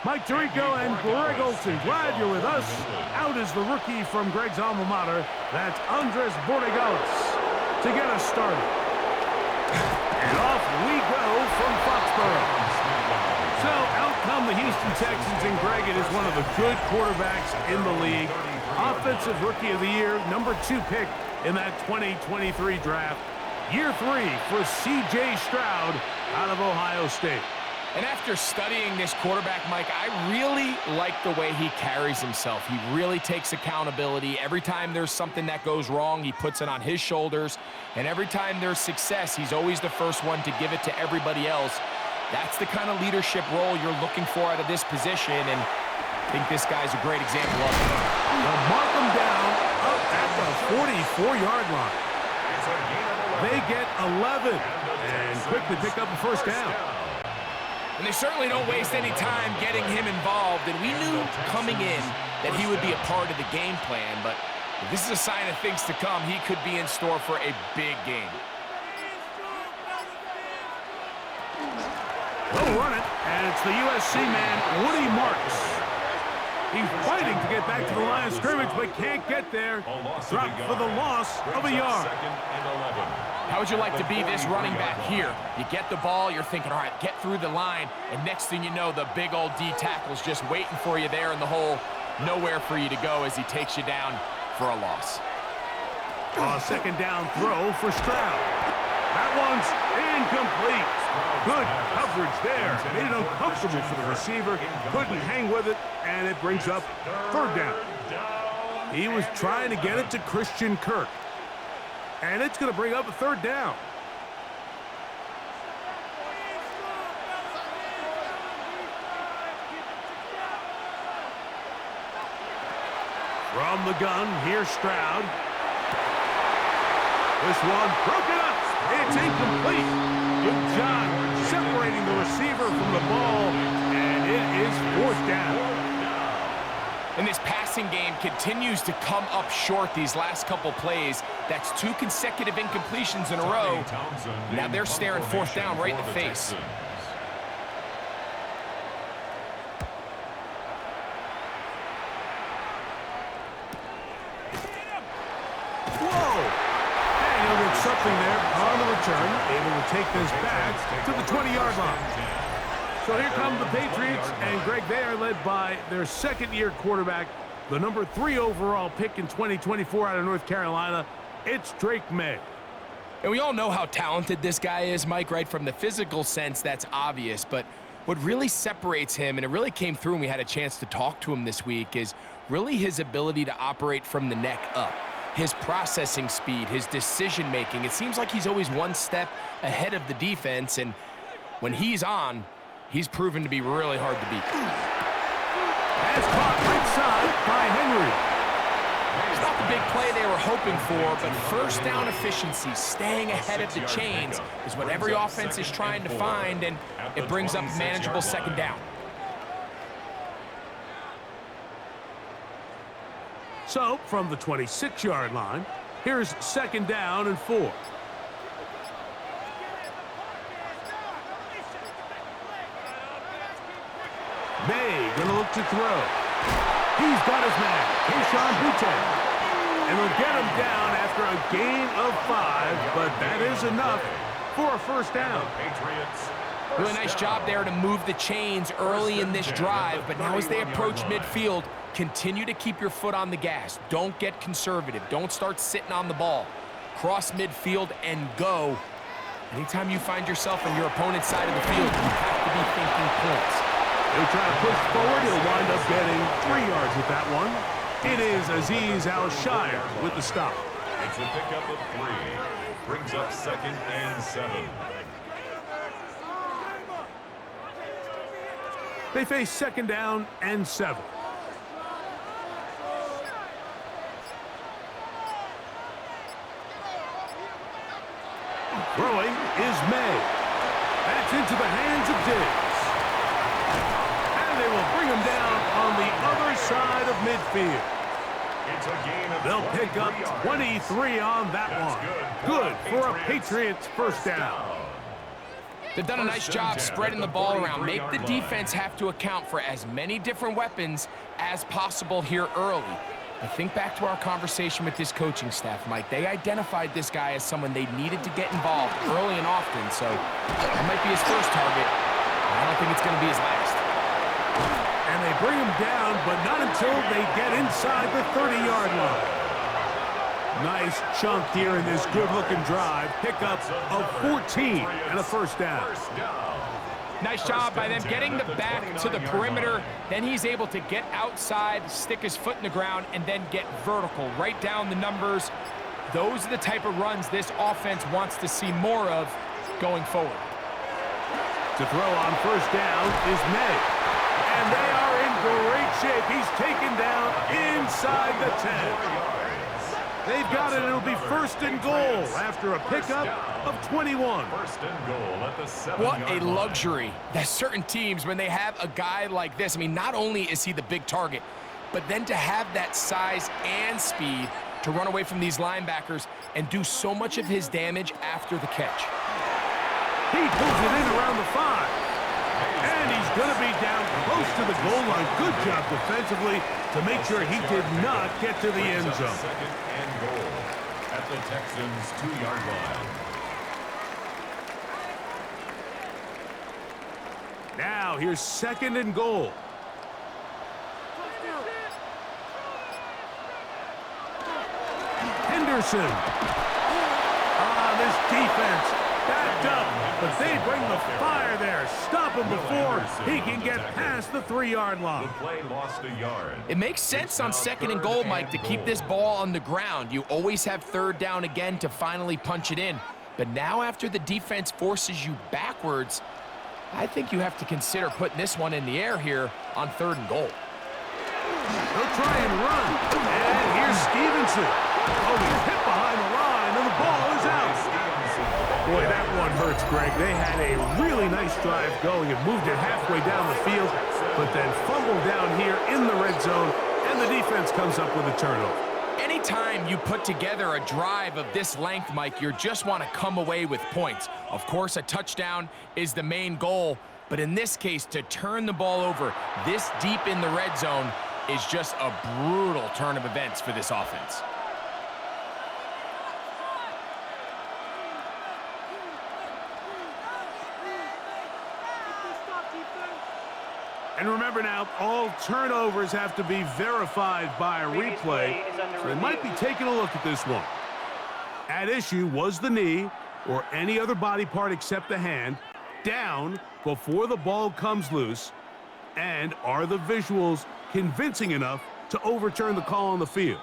Mike Tirico and Greg Olson, glad you're with us. Out is the rookie from Greg's alma mater. That's Andres Borregales to get us started. And off we go from Foxborough. So out come the Houston Texans, and Greg, it is one of the good quarterbacks in the league. Offensive Rookie of the Year, #2 pick in that 2023 draft. Year 3 for C.J. Stroud out of Ohio State. And after studying this quarterback, Mike, I really like the way he carries himself. He really takes accountability. Every time there's something that goes wrong, he puts it on his shoulders. And every time there's success, he's always the first one to give it to everybody else. That's the kind of leadership role you're looking for out of this position, and I think this guy's a great example of it. They'll mark him down up at the 44-yard line. They get 11 and quickly pick up a first down. And they certainly don't waste any time getting him involved. And we knew coming in that he would be a part of the game plan. But if this is a sign of things to come, he could be in store for a big game. They'll run it, and it's the USC man, Woody Marks. He's fighting to get back to the line of scrimmage, but can't get there. Dropped for the loss of a yard. How would you like to be this running back here? You get the ball, you're thinking, all right, get through the line, and next thing you know, the big old D tackle's just waiting for you there in the hole. Nowhere for you to go as he takes you down for a loss. A second down throw for Stroud. That one's incomplete. Good coverage there. Made it uncomfortable for the receiver. Couldn't hang with it, and it brings up third down. He was trying to get it to Christian Kirk. And it's going to bring up a third down. From the gun, here's Stroud. This one broken up. It's incomplete. Good job separating the receiver from the ball, and it is fourth down. And this passing game continues to come up short these last couple plays. That's 2 consecutive incompletions in a row. Now they're staring fourth down right in the face. Whoa! And he'll get something there on the return. Able to take this back to the 20-yard line. So here come the Patriots, and Greg, they are led by their second-year quarterback, the #3 overall pick in 2024 out of North Carolina. It's Drake May. And we all know how talented this guy is, Mike, right? From the physical sense, that's obvious. But what really separates him, and it really came through when we had a chance to talk to him this week, is really his ability to operate from the neck up. His processing speed, his decision-making. It seems like he's always one step ahead of the defense, and when he's on, he's proven to be really hard to beat. That's caught right side by Henry. It's not the big play they were hoping for, but first down efficiency, staying ahead of the chains, is what every offense is trying to find, and it brings up manageable second down. So, from the 26-yard line, here's second down and 4. May gonna look to throw. He's got his man, Keyshawn Boutte. And we'll get him down after a gain of 5, but that is enough for a first down. Really nice job there to move the chains early in this drive, but now as they approach midfield, continue to keep your foot on the gas. Don't get conservative. Don't start sitting on the ball. Cross midfield and go. Anytime you find yourself on your opponent's side of the field, you have to be thinking points. They try to push forward. He'll wind up getting 3 yards with that one. It is Azeez Al-Shire with the stop. It's a pickup of 3. Brings up 2nd and 7. They face second down and 7. Throwing is May. That's into the hands of Diggs. And they will bring him down on the other side of midfield. It's a gain of They'll pick up 23 on that one. Good for a Patriots first down. They've done a nice job spreading the ball around. Make the defense have to account for as many different weapons as possible here early. I think back to our conversation with this coaching staff, Mike. They identified this guy as someone they needed to get involved early and often, so that might be his first target. I don't think it's going to be his last. And they bring him down, but not until they get inside the 30-yard line. Nice chunk here in this good-looking drive. Pickup of 14 and a first down. Nice job by them getting the back to the perimeter. Then he's able to get outside, stick his foot in the ground, and then get vertical. Right down the numbers. Those are the type of runs this offense wants to see more of going forward. To throw on first down is May. And they are in great shape. He's taken down inside the 10. They've got it. It'll be first and goal after a pickup of 21. First and goal at the 7-yard line. What a luxury that certain teams, when they have a guy like this, I mean, not only is he the big target, but then to have that size and speed to run away from these linebackers and do so much of his damage after the catch. He pulls it in around the 5. And he's going to be down close to the goal line. Good job defensively to make sure he did not get to the end zone. Second and goal at the Texans' 2-yard line. Now here's second and goal. Henderson. This defense backed up, but they bring the fire there. Stop him before he can get past the 3-yard line. The play lost a yard. It makes sense on second and goal, Mike, to keep this ball on the ground. You always have third down again to finally punch it in. But now after the defense forces you backwards, I think you have to consider putting this one in the air here on third and goal. They'll try and run. And here's Stevenson. Oh, he's hit behind the line, and the ball is out. Boy, that one hurts, Greg. They had a really nice drive going and moved it halfway down the field, but then fumbled down here in the red zone, and the defense comes up with a turnover. Anytime you put together a drive of this length, Mike, you just want to come away with points. Of course, a touchdown is the main goal, but in this case, to turn the ball over this deep in the red zone is just a brutal turn of events for this offense. And remember now, all turnovers have to be verified by a replay, so they might be taking a look at this one. At issue was the knee, or any other body part except the hand, down before the ball comes loose, and are the visuals convincing enough to overturn the call on the field?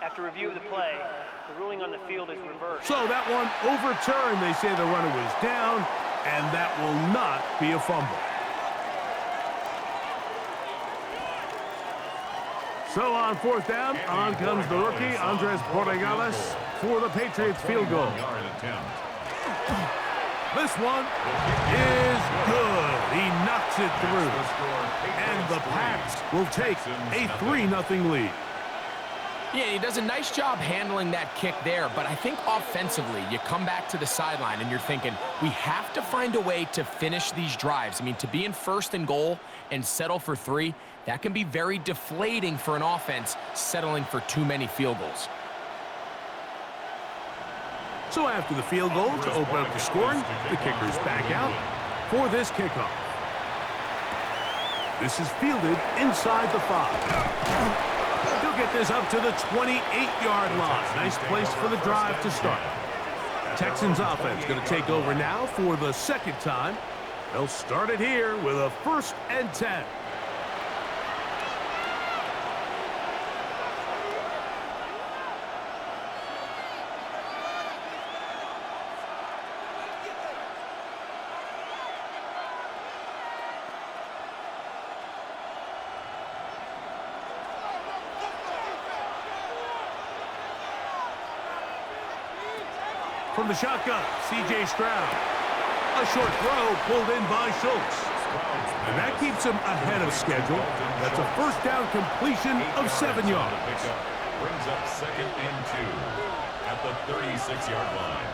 After review of the play, the ruling on the field is reversed. So that one overturned. They say the runner was down, and that will not be a fumble. So on fourth down, on comes the rookie, Andres Borregales, for the Patriots field goal. This one is good. He knocks it through. And the Pats will take a 3-0 lead. Yeah, he does a nice job handling that kick there, but I think offensively, you come back to the sideline and you're thinking, we have to find a way to finish these drives. I mean, to be in first and goal and settle for 3, that can be very deflating for an offense settling for too many field goals. So after the field goal to open up the scoring, the kicker's back out for this kickoff. This is fielded inside the 5. He'll get this up to the 28-yard line. Nice place for the drive to start. Texans offense going to take over now for the second time. They'll start it here with a 1st and 10. From the shotgun, C.J. Stroud. A short throw pulled in by Schultz. And that keeps him ahead of schedule. That's a first down completion of 7 yards. Brings up 2nd and 2. at the 36-yard line.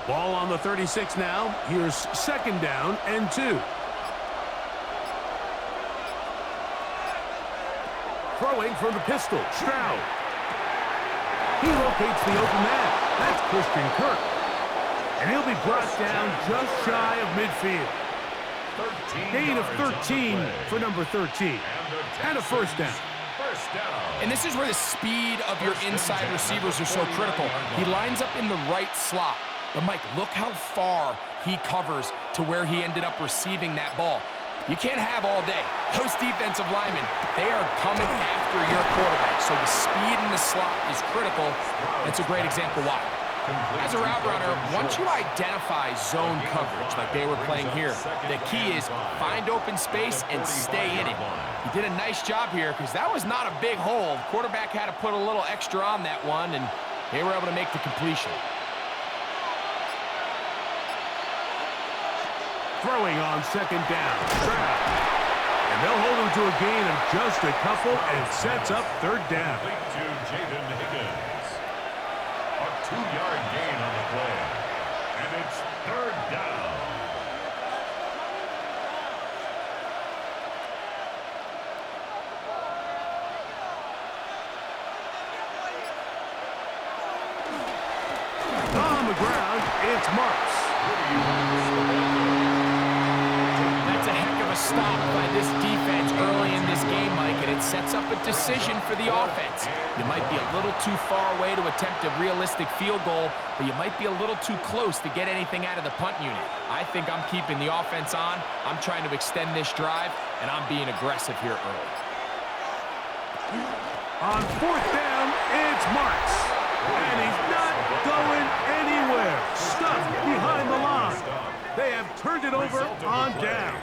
Ball on the 36 now. Here's 2nd down and 2. Throwing from the pistol, Stroud. He locates the open man. That's Christian Kirk. And he'll be brought down just shy of midfield. Gain of 13 for number 13. And a 1st down. And this is where the speed of your inside receivers are so critical. He lines up in the right slot. But, Mike, look how far he covers to where he ended up receiving that ball. You can't have all day. Those defensive linemen, they are coming after your quarterback. So the speed in the slot is critical. That's a great example why. As a route runner, once you identify zone coverage like they were playing here, the key is find open space and stay in it. He did a nice job here because that was not a big hole. Quarterback had to put a little extra on that one, and they were able to make the completion. Throwing on 2nd down. Stroud. And they'll hold him to a gain of just a couple and sets up 3rd down. To Jaden Higgins. A 2-yard gain on the play. And it's 3rd down. On the ground, it's Marks. That's a heck of a stop by this defense early in this game, Mike, and it sets up a decision for the offense. You might be a little too far away to attempt a realistic field goal, but you might be a little too close to get anything out of the punt unit. I think I'm keeping the offense on. I'm trying to extend this drive, and I'm being aggressive here early. On 4th down, it's Marks. And he's not going anywhere. Stuck behind the line. They have turned it over on down.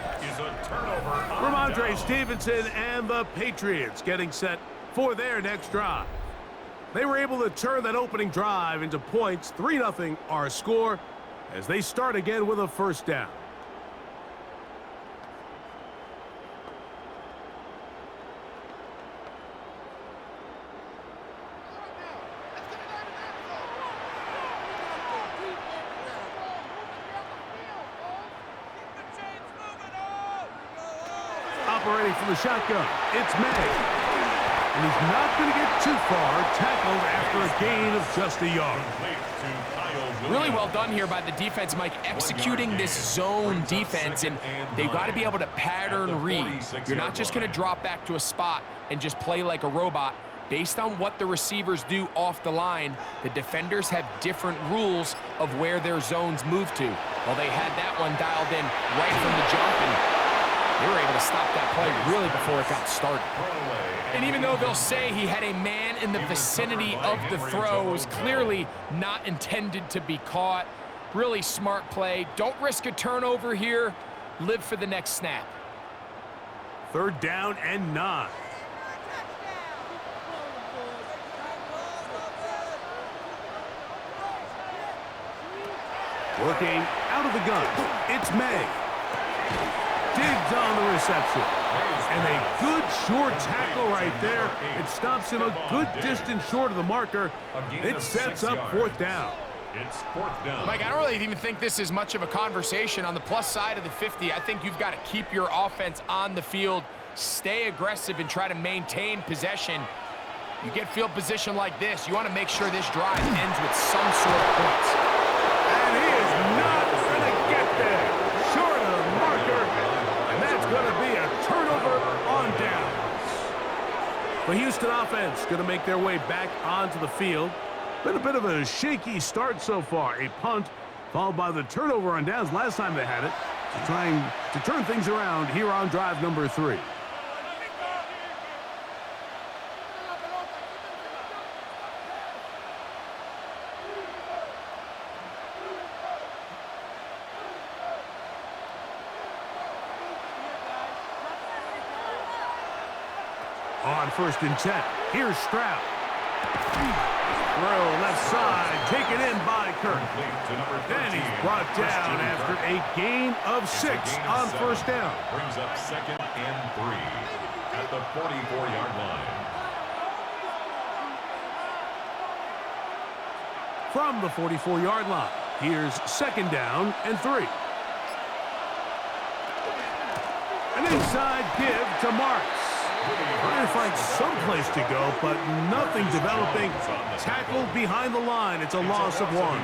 Ramondre Stevenson and the Patriots getting set for their next drive. They were able to turn that opening drive into points. 3-0 our score as they start again with a 1st down. Operating from the shotgun, it's May. And he's not going to get too far, tackled after a gain of just a yard. Really well done here by the defense, Mike, executing this zone defense, and they've got to be able to pattern read. You're not just going to drop back to a spot and just play like a robot. Based on what the receivers do off the line, the defenders have different rules of where their zones move to. Well, they had that one dialed in right from the jump, and they were able to stop that play really before it got started. And even though they'll say he had a man in the vicinity of the throw, it was clearly not intended to be caught. Really smart play. Don't risk a turnover here. Live for the next snap. 3rd down and 9. Working out of the gun, it's May. Digs on the reception. And a good short tackle right there. It stops him a good distance short of the marker. It sets up 4th down. It's 4th down. Mike, I don't really even think this is much of a conversation. On the plus side of the 50, I think you've got to keep your offense on the field, stay aggressive, and try to maintain possession. You get field position like this, you want to make sure this drive ends with some sort of points. And he is not going to get there. Short of the marker. And that's going to be a turnover on downs. The Houston offense going to make their way back onto the field. Been a bit of a shaky start so far. A punt followed by the turnover on downs last time they had it. Trying to turn things around here on drive number 3. On 1st and 10, here's Stroud. Throw left side, taken in by Kirk. Then he's brought down after a gain of 6 on 1st down. Brings up 2nd and 3. at the 44-yard line. From the 44-yard line, here's 2nd down and 3. An inside give to Marks. Trying to find some place to go, but nothing developing. Tackled behind the line. It's a loss of 1.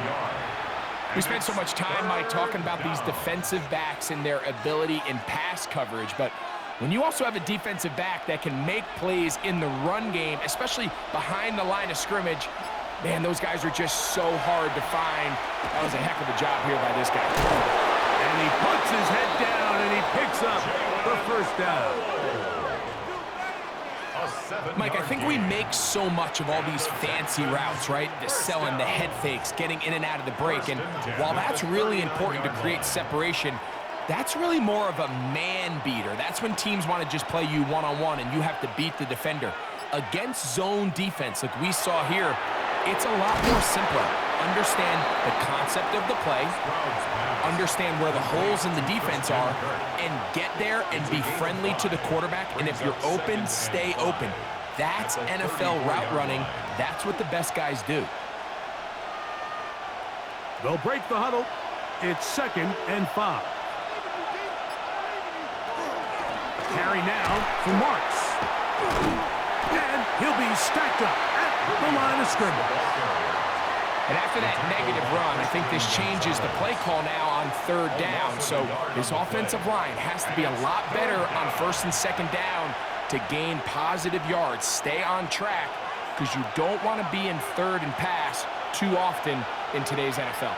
We spent so much time, Mike, talking about these defensive backs and their ability in pass coverage, but when you also have a defensive back that can make plays in the run game, especially behind the line of scrimmage, man, those guys are just so hard to find. That was a heck of a job here by this guy. And he puts his head down, and he picks up the 1st down. Mike, I think we make so much of all these fancy routes, right? The selling, the head fakes, getting in and out of the break. And while that's really important to create separation, that's really more of a man beater. That's when teams want to just play you one-on-one and you have to beat the defender. Against zone defense, like we saw here, it's a lot more simpler. Understand the concept of the play, understand where the holes in the defense are, and get there and be friendly to the quarterback. And if you're open, stay open. That's NFL route running. That's what the best guys do. They'll break the huddle. It's 2nd and 5. Carry now for Marks. And he'll be stacked up at the line of scrimmage. And after that negative run, I think this changes the play call now on 3rd down. So this offensive line has to be a lot better on 1st and 2nd down to gain positive yards. Stay on track because you don't want to be in 3rd and pass too often in today's NFL.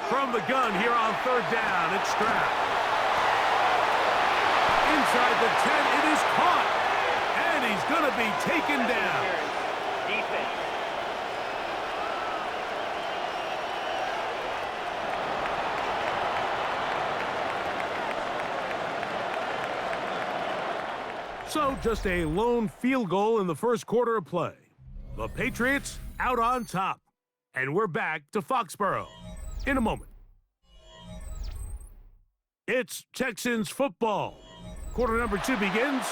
From the gun here on 3rd down, it's Stroud. Inside the 10, it is caught. And he's going to be taken down. Defense. So just a lone field goal in the 1st quarter of play. The Patriots out on top. And we're back to Foxborough in a moment. It's Texans football. Quarter number 2 begins.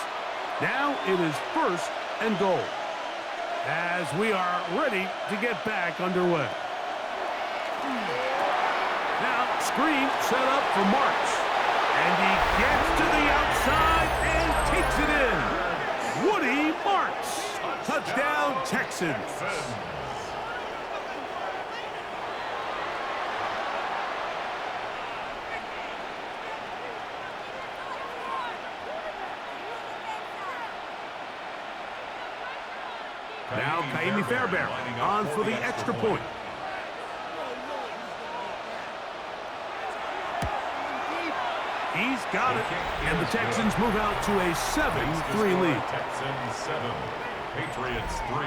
Now it is 1st and goal. As we are ready to get back underway. Now screen set up for Marks. And he gets to the outside and takes it in. Woody Marks. Touchdown, Texans. Now Kaimi Fairbairn on for the extra point. He's got it, and the Texans move out to a 7-3 lead. Texans 7, Patriots 3.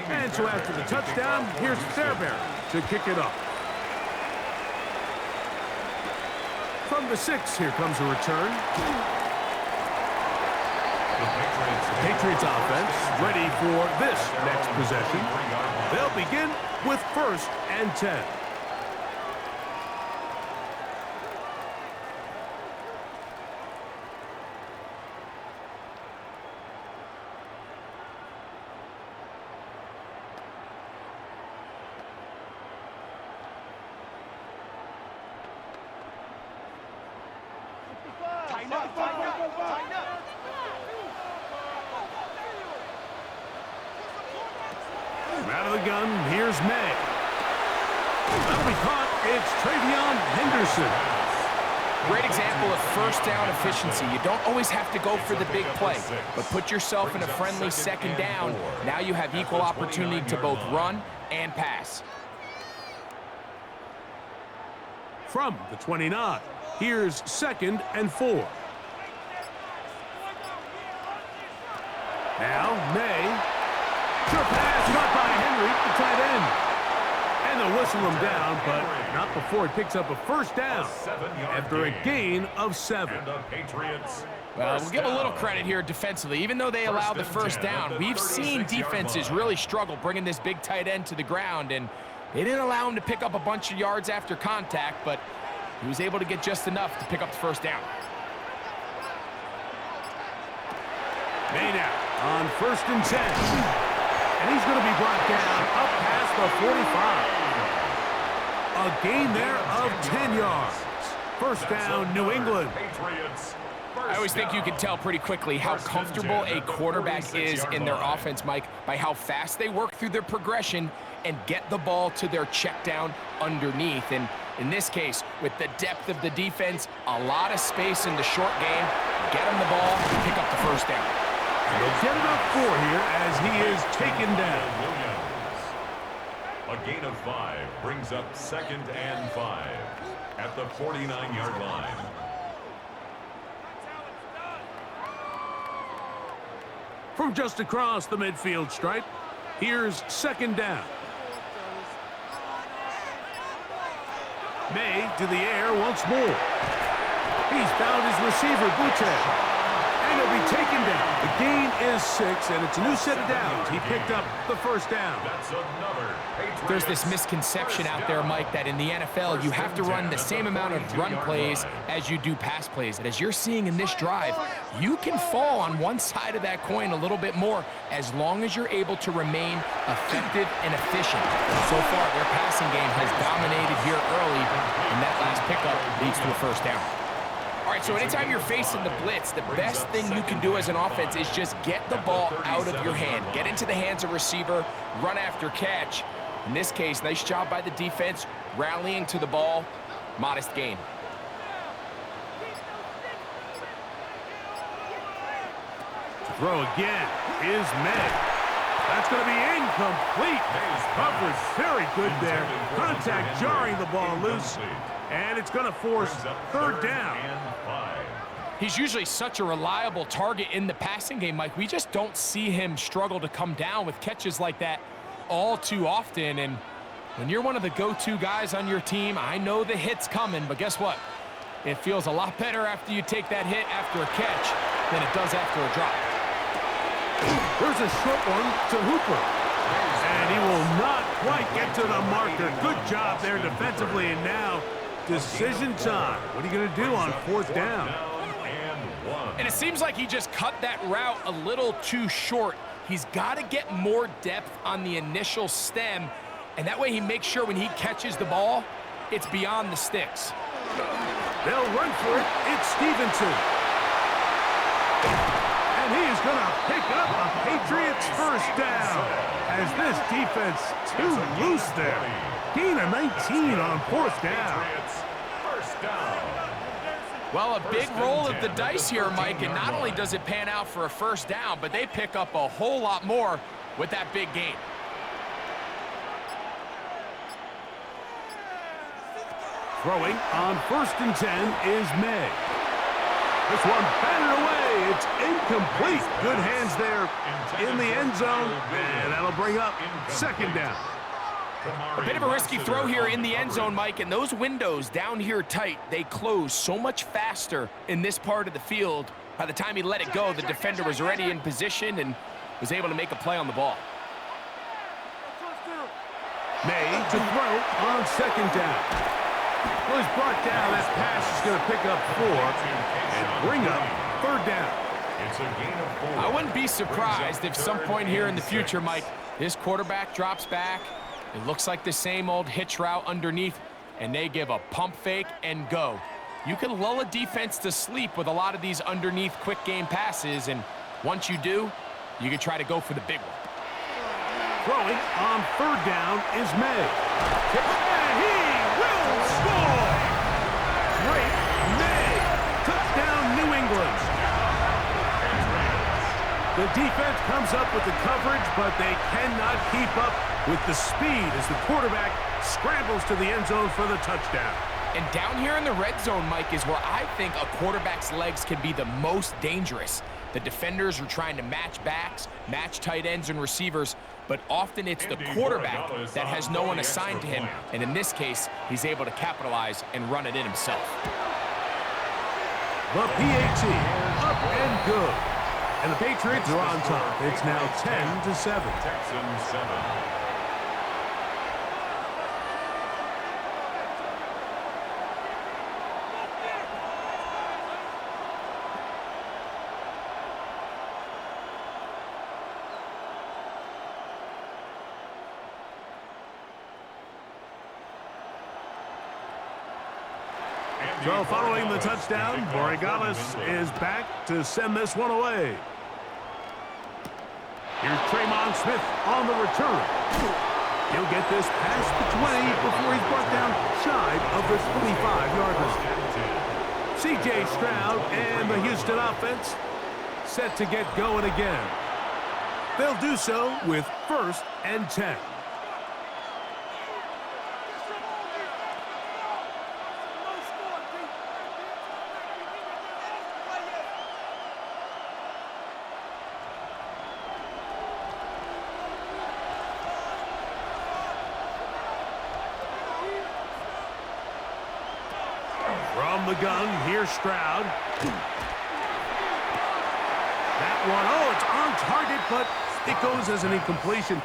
And so after the touchdown, here's Fairbairn to kick it off. From the 6, here comes a return. The Patriots offense ready for this next possession. They'll begin with 1st and 10. Out of the gun, here's May. That'll be caught. It's Travion Henderson. Great example of 1st down efficiency. You don't always have to go for the big play, but put yourself in a friendly 2nd down. Now you have equal opportunity to both run and pass. From the 29, here's 2nd and 4. Now, May. Short pass caught by Henry, the tight end. And they'll whistle him down, but not before he picks up a first down after a gain of 7. And the Patriots. Well, we'll give a little credit here defensively. Even though they allowed the first down, we've seen defenses really struggle bringing this big tight end to the ground, and they didn't allow him to pick up a bunch of yards after contact, but he was able to get just enough to pick up the first down. May now on 1st and 10. And he's going to be brought down up past the 45. A gain there of 10 yards. First down, New England. I always think you can tell pretty quickly how comfortable a quarterback is in their offense, Mike, by how fast they work through their progression and get the ball to their check down underneath. And in this case, with the depth of the defense, a lot of space in the short game, get him the ball, pick up the first down. They'll get it up 4 here as he is taken down. A gain of 5 brings up 2nd and 5 at the 49-yard line. From just across the midfield stripe, here's 2nd down. May to the air once more. He's found his receiver, Boutte. And he'll be taken down. The gain is 6, and it's a new set of downs. He picked up the first down. That's another Patriots. There's this misconception out there, Mike, that in the NFL, you have to run the same amount of run plays as you do pass plays. And as you're seeing in this drive, you can fall on one side of that coin a little bit more as long as you're able to remain effective and efficient. So far, their passing game has dominated here early, and that last pickup leads to a first down. All right, so anytime you're facing the blitz, the best thing you can do as an offense is just get the ball out of your hand. Get into the hands of receiver, run after catch. In this case, nice job by the defense, rallying to the ball, modest gain. Throw again is May. That's going to be incomplete. Coverage very good there. Contact jarring the ball loose. And it's going to force 3rd down. He's usually such a reliable target in the passing game, Mike. We just don't see him struggle to come down with catches like that all too often. And when you're one of the go-to guys on your team, I know the hit's coming, but guess what? It feels a lot better after you take that hit after a catch than it does after a drop. There's a short one to Hooper. And he will not quite get to the marker. Good job there defensively, and now decision time. What are you going to do on 4th down? And it seems like he just cut that route a little too short. He's got to get more depth on the initial stem, and that way he makes sure when he catches the ball, it's beyond the sticks. They'll run for it. It's Stevenson. And he is going to pick up a Patriots first down as this defense too loose there. Gain of 19 on 4th down. Well, a big roll of the dice here, Mike, and not only does it pan out for a first down, but they pick up a whole lot more with that big gain. Throwing on 1st and 10 is May. This one batted away. It's incomplete. Good hands there in the end zone, and that'll bring up 2nd down. A bit of a risky throw here in the end zone, Mike, and those windows down here tight, they close so much faster in this part of the field. By the time he let it go, the defender was already in position and was able to make a play on the ball. May to throw on 2nd down. Well, he's brought down. That pass is going to pick up 4 and bring up 3rd down. It's a gain of 4. I wouldn't be surprised if some point here in the future, Mike, this quarterback drops back. It looks like the same old hitch route underneath, and they give a pump fake and go. You can lull a defense to sleep with a lot of these underneath quick game passes, and once you do, you can try to go for the big one. Throwing on 3rd down is May. And he will score! Great May! Touchdown, New England! The defense comes up with the coverage, but they cannot keep up with the speed as the quarterback scrambles to the end zone for the touchdown. And down here in the red zone, Mike, is where I think a quarterback's legs can be the most dangerous. The defenders are trying to match backs, match tight ends and receivers, but often it's the quarterback that has no one assigned to him, and in this case, he's able to capitalize and run it in himself. The PAT, up and good. And the Patriots are on top. It's now 10-7. Texans 7. So following the touchdown, Borregales is back to send this one away. Here's Tremon Smith on the return. He'll get this past the 20 before he's brought down shy of the 25-yard line. C.J. Stroud and the Houston offense set to get going again. They'll do so with 1st and 10. From the gun, here's Stroud. That one, oh, it's on target, but it goes as an incompletion.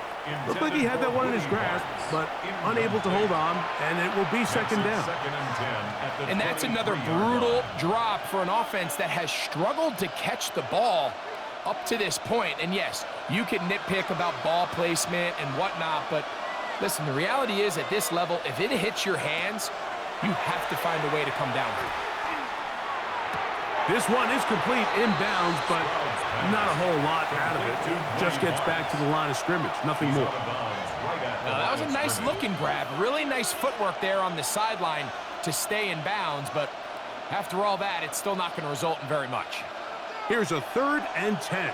Looked like he had that one in his grasp, but unable to hold on, and it will be 2nd down. And that's another brutal drop for an offense that has struggled to catch the ball up to this point. And yes, you can nitpick about ball placement and whatnot, but listen, the reality is at this level, if it hits your hands, you have to find a way to come down. This one is complete inbounds, but not a whole lot out of it. Just gets back to the line of scrimmage, nothing more. Now, that was a nice looking grab. Really nice footwork there on the sideline to stay in bounds, but after all that, it's still not going to result in very much. Here's a 3rd and 10.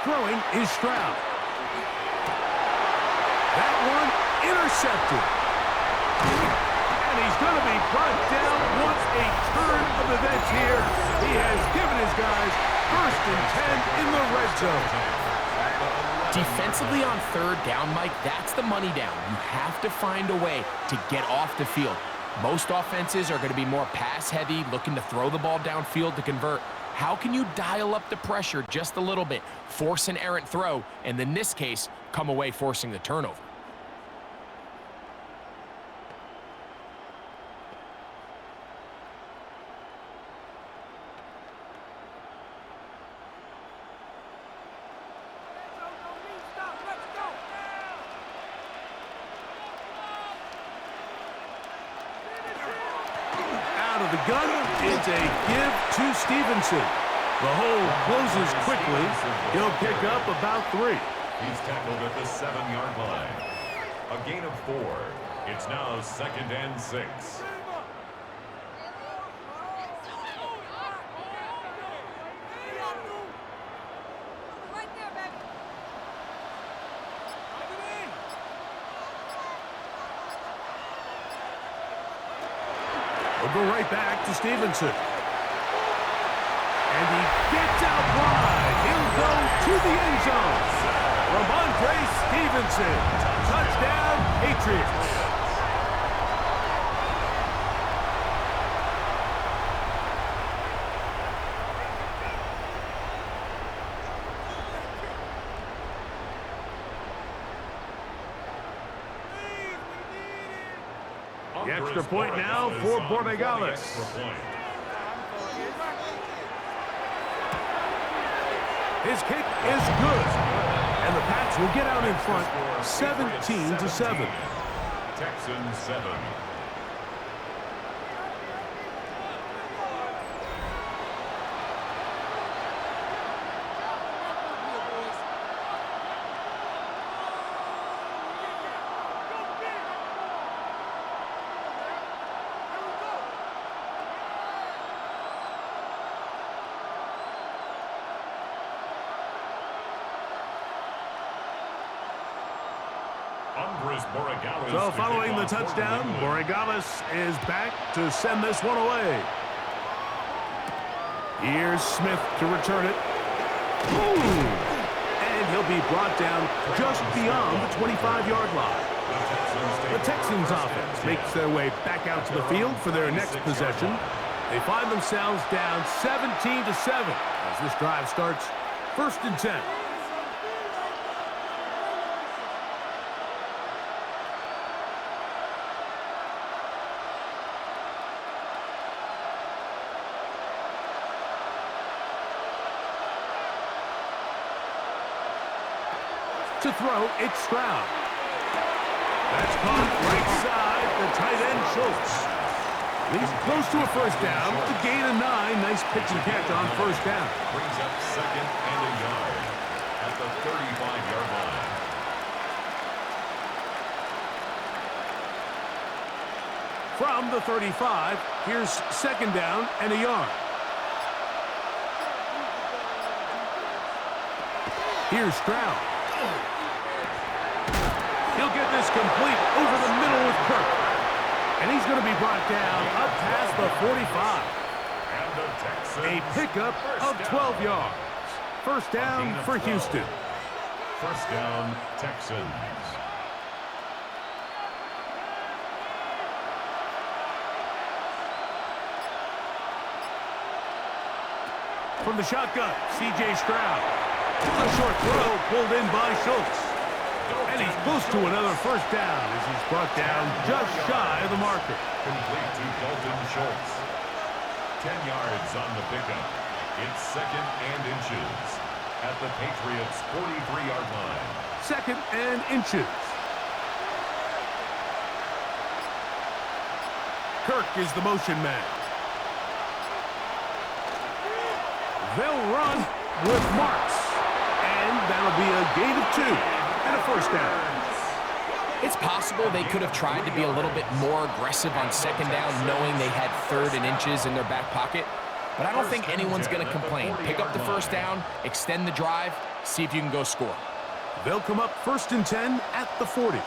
Throwing is Stroud. That one intercepted. And he's going to be brought down once a turn of events here. He has given his guys 1st and 10 in the red zone. Defensively on 3rd down, Mike, that's the money down. You have to find a way to get off the field. Most offenses are going to be more pass-heavy, looking to throw the ball downfield to convert. How can you dial up the pressure just a little bit, force an errant throw, and in this case, come away forcing the turnover? Of the gun, it's a give to Stevenson. The hole closes quickly. He'll pick up about 3. He's tackled at the 7-yard line. A gain of 4. It's now 2nd and 6. We'll go right back to Stevenson. And he gets out wide. He'll go to the end zone. Ramondre Stevenson. Touchdown, Patriots. The extra point now for Borregales. His kick is good. And the Pats will get out in front 17-7. Texans 7. So following the touchdown, Borregales is back to send this one away. Here's Smith to return it. Ooh! And he'll be brought down just beyond the 25-yard line. The Texans offense makes their way back out to the field for their next possession. They find themselves down 17-7 as this drive starts 1st and 10. To throw, it's Stroud. That's caught right side, the tight end Schultz. He's close to a first down, the gain of 9. Nice pitch and catch on first down. Brings up 2nd and a yard at the 35-yard line. From the 35, here's 2nd down and a yard. Here's Stroud. He'll get this complete over the middle with Kirk. And he's going to be brought down up past the 45. And the Texans, A pickup of 12 yards. First down for Houston. First down, Texans. From the shotgun, C.J. Stroud. A short throw pulled in by Schultz. And he's close to another first down as he's brought down just shy of the marker. Complete to Dalton Schultz. 10 yards on the pickup. It's 2nd and inches at the Patriots' 43-yard line. 2nd and inches. Kirk is the motion man. They'll run with Marks. And that'll be a gain of 2 and a first down. It's possible they could have tried to be a little bit more aggressive on 2nd down, knowing they had 3rd and inches in their back pocket. But I don't think anyone's going to complain. Pick up the first down, extend the drive, see if you can go score. They'll come up 1st and 10 at the 40.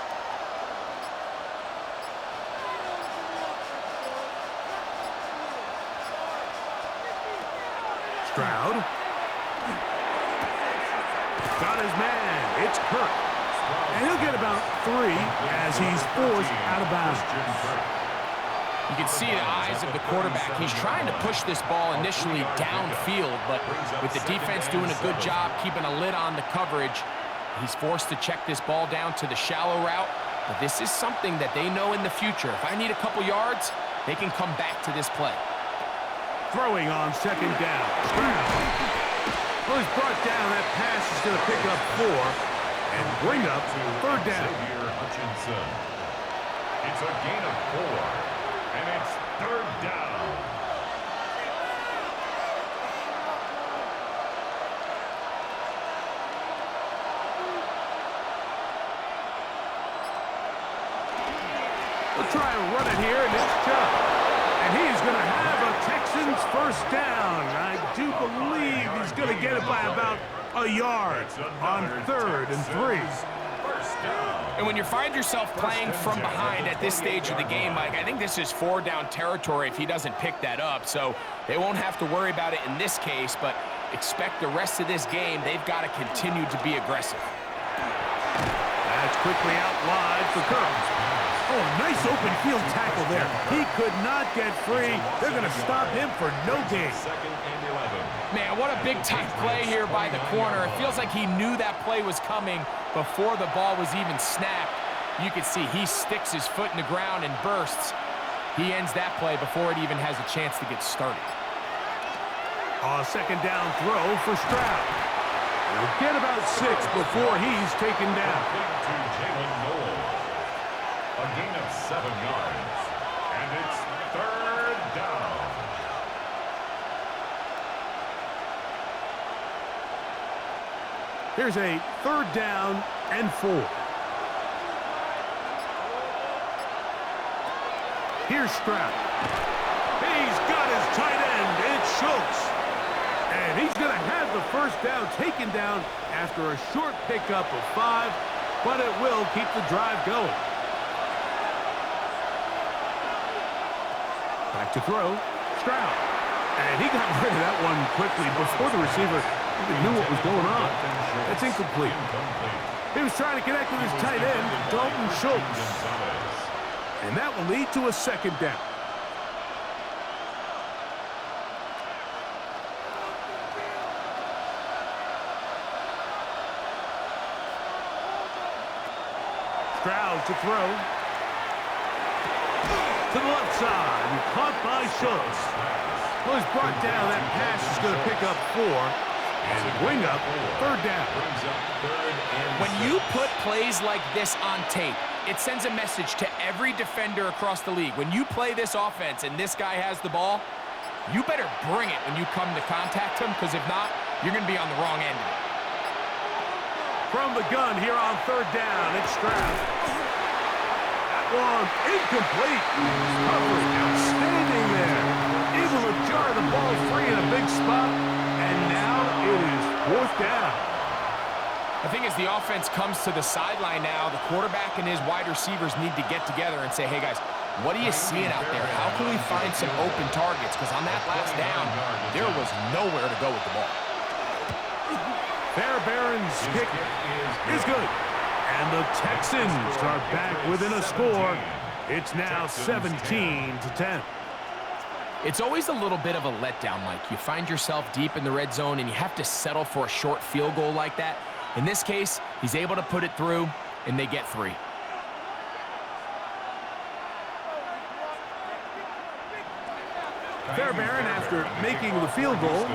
Stroud. Got his man. It's Kirk. And he'll get about 3 as he's forced out of bounds. You can see the eyes of the quarterback. He's trying to push this ball initially downfield, but with the defense doing a good job keeping a lid on the coverage, he's forced to check this ball down to the shallow route. But this is something that they know in the future. If I need a couple yards, they can come back to this play. Throwing on 2nd down. Well, he's brought down. That pass is going to pick up 4 and bring up 3rd down. Hutchinson. It's a gain of 4, and it's 3rd down. They'll try and run it here, and it's Chubb. And he's going to have a Texans first down. I do believe he's going to get it by about a yard on 3rd and 3. And when you find yourself playing from behind at this stage of the game, Mike, I think this is 4 down territory if he doesn't pick that up. So they won't have to worry about it in this case, but expect the rest of this game, they've got to continue to be aggressive. That's quickly out wide for Kirk. Oh, nice open field tackle there. He could not get free. They're going to stop him for no gain. 2nd and 11. Man, what a big-time play here by the corner. It feels like he knew that play was coming before the ball was even snapped. You can see he sticks his foot in the ground and bursts. He ends that play before it even has a chance to get started. A 2nd down throw for Stroud. He'll get about 6 before he's taken down. To Jalen Noel. A gain of 7 yards, and it's 3rd down. Here's a 3rd down and 4. Here's Stroud. He's got his tight end. It's Schultz. And he's going to have the first down taken down after a short pickup of 5, but it will keep the drive going. Back to throw. Stroud. And he got rid of that one quickly before the receiver even knew what was going on. That's incomplete. He was trying to connect with his tight end, Dalton Schultz. And that will lead to a second down. Stroud to throw. To the left side, and caught by Schultz. Well, he's brought down. That pass is going to pick up 4. And bring up third down. When you put plays like this on tape, it sends a message to every defender across the league. When you play this offense and this guy has the ball, you better bring it when you come to contact him, because if not, you're going to be on the wrong end of it. From the gun here on third down, it's Stroud. That one incomplete. Coverage outstanding there. Able to jar the ball free in a big spot, and now it is fourth down. I think as the offense comes to the sideline now, the quarterback and his wide receivers need to get together and say, hey guys, what are you seeing out there? How can we find some open targets? Because on that last down, there was nowhere to go with the ball. Fairbairn's kick is good. And the Texans are back within a score. It's now 17-10. It's always a little bit of a letdown, Mike. You find yourself deep in the red zone and you have to settle for a short field goal like that. In this case, he's able to put it through, and they get 3. Fairbairn, after making the field goal,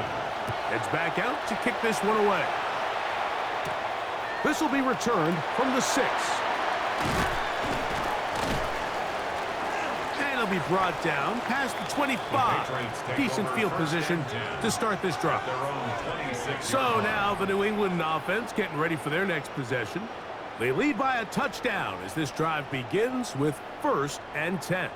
heads back out to kick this one away. This will be returned from the 6. And it'll be brought down past the 25. Decent field position to start this drive. So now the New England offense getting ready for their next possession. They lead by a touchdown as this drive begins with 1st and 10.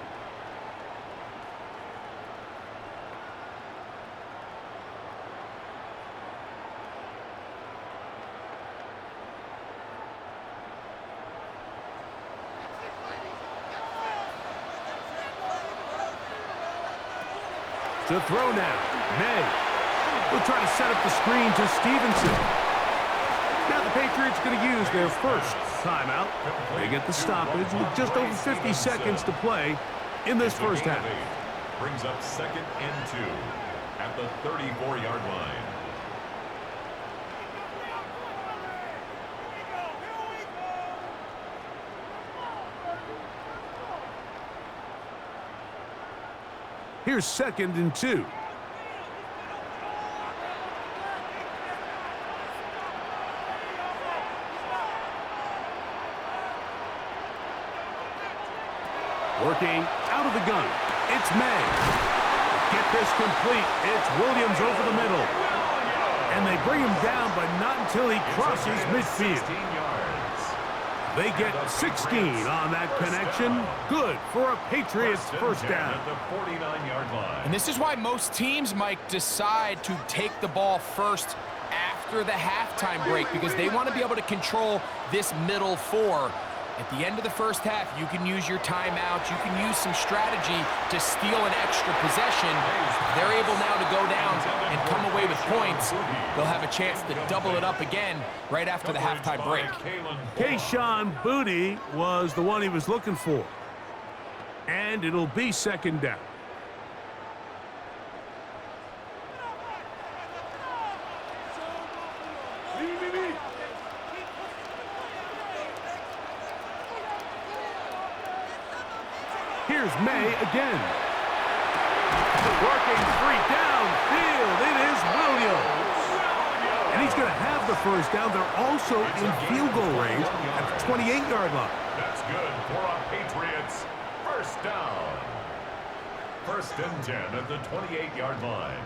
To throw now, May. We'll try to set up the screen to Stevenson. Now the Patriots going to use their first timeout. They get the stoppage with just over 50 seconds to play in this first half. Brings up 2nd and 2 at the 34-yard line. Here's 2nd and 2. Working out of the gun. It's May. Get this complete. It's Williams over the middle. And they bring him down, but not until he crosses midfield. They get 16 on that connection. Good for a Patriots first down. At the 49-yard line. And this is why most teams, Mike, decide to take the ball first after the halftime break, because they want to be able to control this middle 4. At the end of the first half, you can use your timeout. You can use some strategy to steal an extra possession. If they're able now to go down and come away with points, they'll have a chance to double it up again right after the halftime break. Kayshon Boutte was the one he was looking for. And it'll be 2nd down. Here's May again. Working 3 downfield. It is Williams. And he's going to have the first down. They're also in field goal range at the 28-yard line. That's good for a Patriots first down. 1st and 10 at the 28-yard line.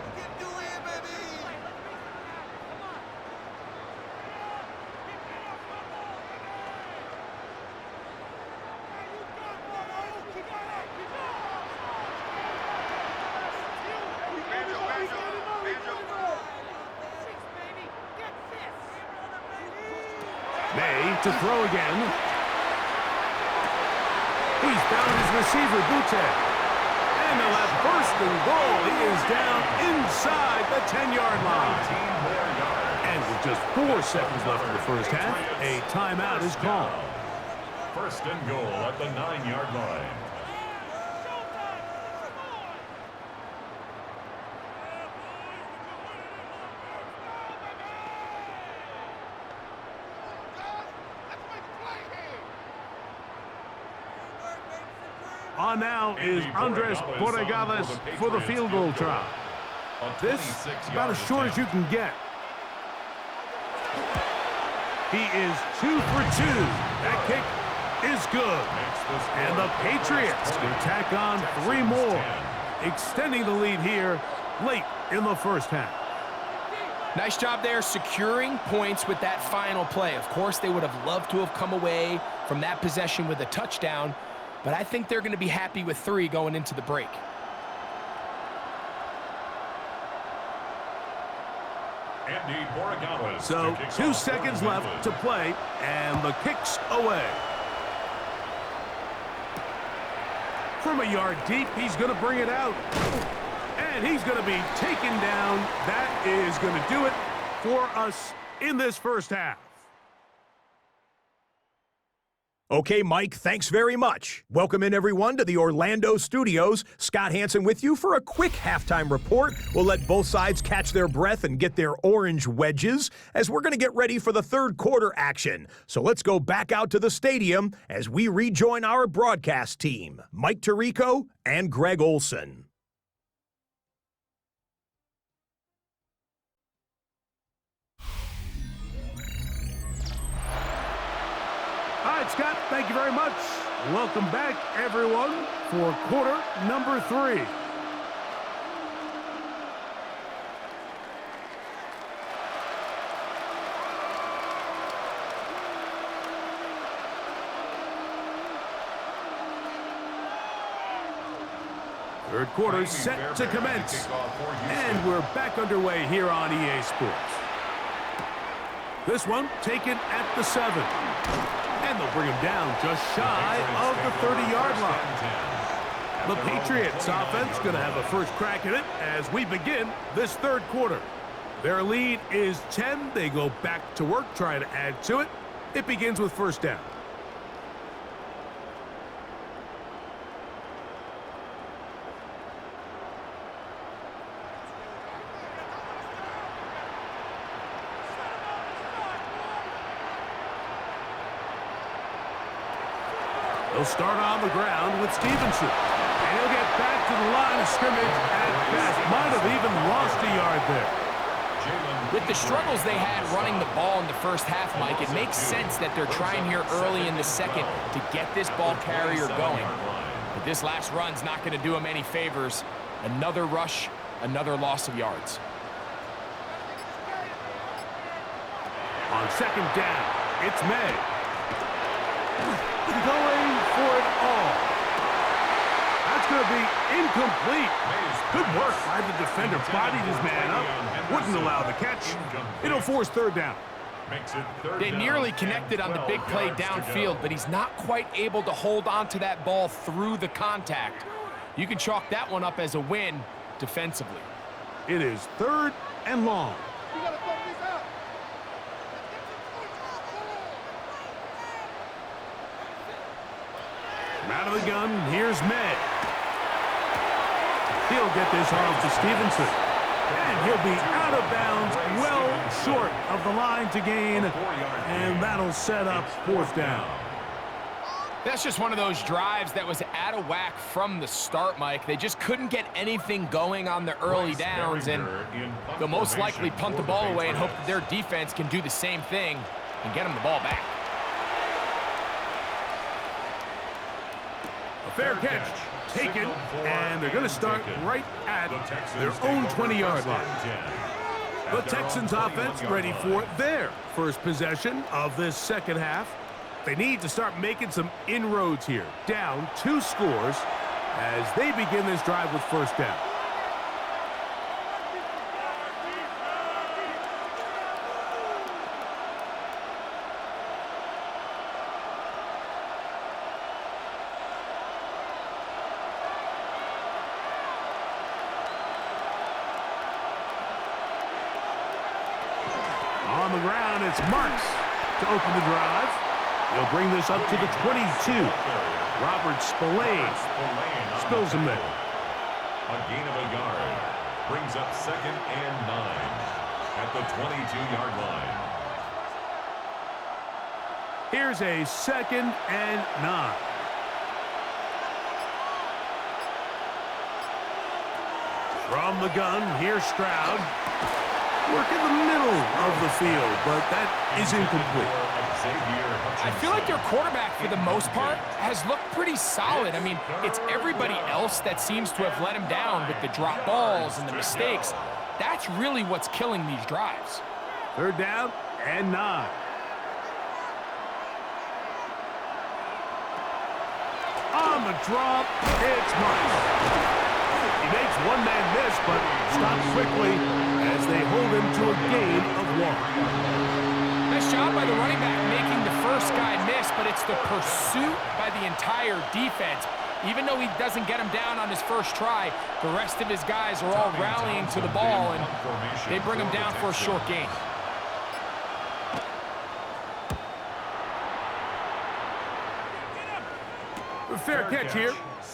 May to throw again. He's found his receiver, Boutte. And they'll have first and goal. He is down inside the 10-yard line. And with just 4 seconds left in the first half, a timeout is called. First and goal at the 9-yard line. On now is Andres Borregales for the field goal try. This is about as short as you can get. He is 2 for 2. That kick is good. And the Patriots can tack on 3 more, extending the lead here late in the first half. Nice job there securing points with that final play. Of course, they would have loved to have come away from that possession with a touchdown, but I think they're going to be happy with 3 going into the break. So 2 seconds left to play, and the kick's away. From a yard deep, he's going to bring it out. And he's going to be taken down. That is going to do it for us in this first half. Okay, Mike, thanks very much. Welcome in, everyone, to the Orlando studios. Scott Hansen with you for a quick halftime report. We'll let both sides catch their breath and get their orange wedges as we're going to get ready for the third quarter action. So let's go back out to the stadium as we rejoin our broadcast team, Mike Tirico and Greg Olson. All right, Scott, thank you very much. Welcome back, everyone, for quarter number 3. Third quarter set to commence. And we're back underway here on EA Sports. This one taken at the 7. And they'll bring him down just shy of the 30-yard line. The Patriots offense going to have a first crack at it as we begin this third quarter. Their lead is 10. They go back to work, trying to add to it. It begins with first down. He'll start on the ground with Stevenson. And he'll get back to the line of scrimmage at best. Might have even lost a yard there. With the struggles they had running the ball in the first half, Mike, it makes sense that they're trying here early in the second to get this ball carrier going. But this last run's not going to do him any favors. Another rush, another loss of yards. On second down, it's May. Going for it all. That's going to be incomplete. Good work by the defender. Bodied his man up. Wouldn't allow the catch. It'll force third down. They nearly connected on the big play downfield, but he's not quite able to hold on to that ball through the contact. You can chalk that one up as a win defensively. It is third and long. Out of the gun, here's May. He'll get this off to Stevenson. And he'll be out of bounds, well short of the line to gain. And that'll set up fourth down. That's just one of those drives that was out of whack from the start, Mike. They just couldn't get anything going on the early downs, and they'll most likely punt the ball away and hope that their defense can do the same thing and get them the ball back. Fair catch taken, and they're going to start right at their own 20-yard line. The Texans offense ready for their first possession of this second half. They need to start making some inroads here. Down 2 scores as they begin this drive with first down. on the ground. It's Marks to open the drive. He'll bring this up to the 22. Robert Spillane spills him there. A gain of a yard. Brings up 2nd and 9 at the 22-yard line. Here's a 2nd and 9. From the gun, here's Stroud. Work in the middle of the field, but that is incomplete. I feel like their quarterback, for the most part, has looked pretty solid. I mean, it's everybody else that seems to have let him down with the drop balls and the mistakes. That's really what's killing these drives. 3rd down and 9. On the drop, it's Marks. He makes one man miss, but stops quickly as they hold him to a gain of 1. Nice job by the running back making the first guy miss, but it's the pursuit by the entire defense. Even though he doesn't get him down on his first try, the rest of his guys are all rallying to the ball, and they bring him down for a short gain. A fair catch here.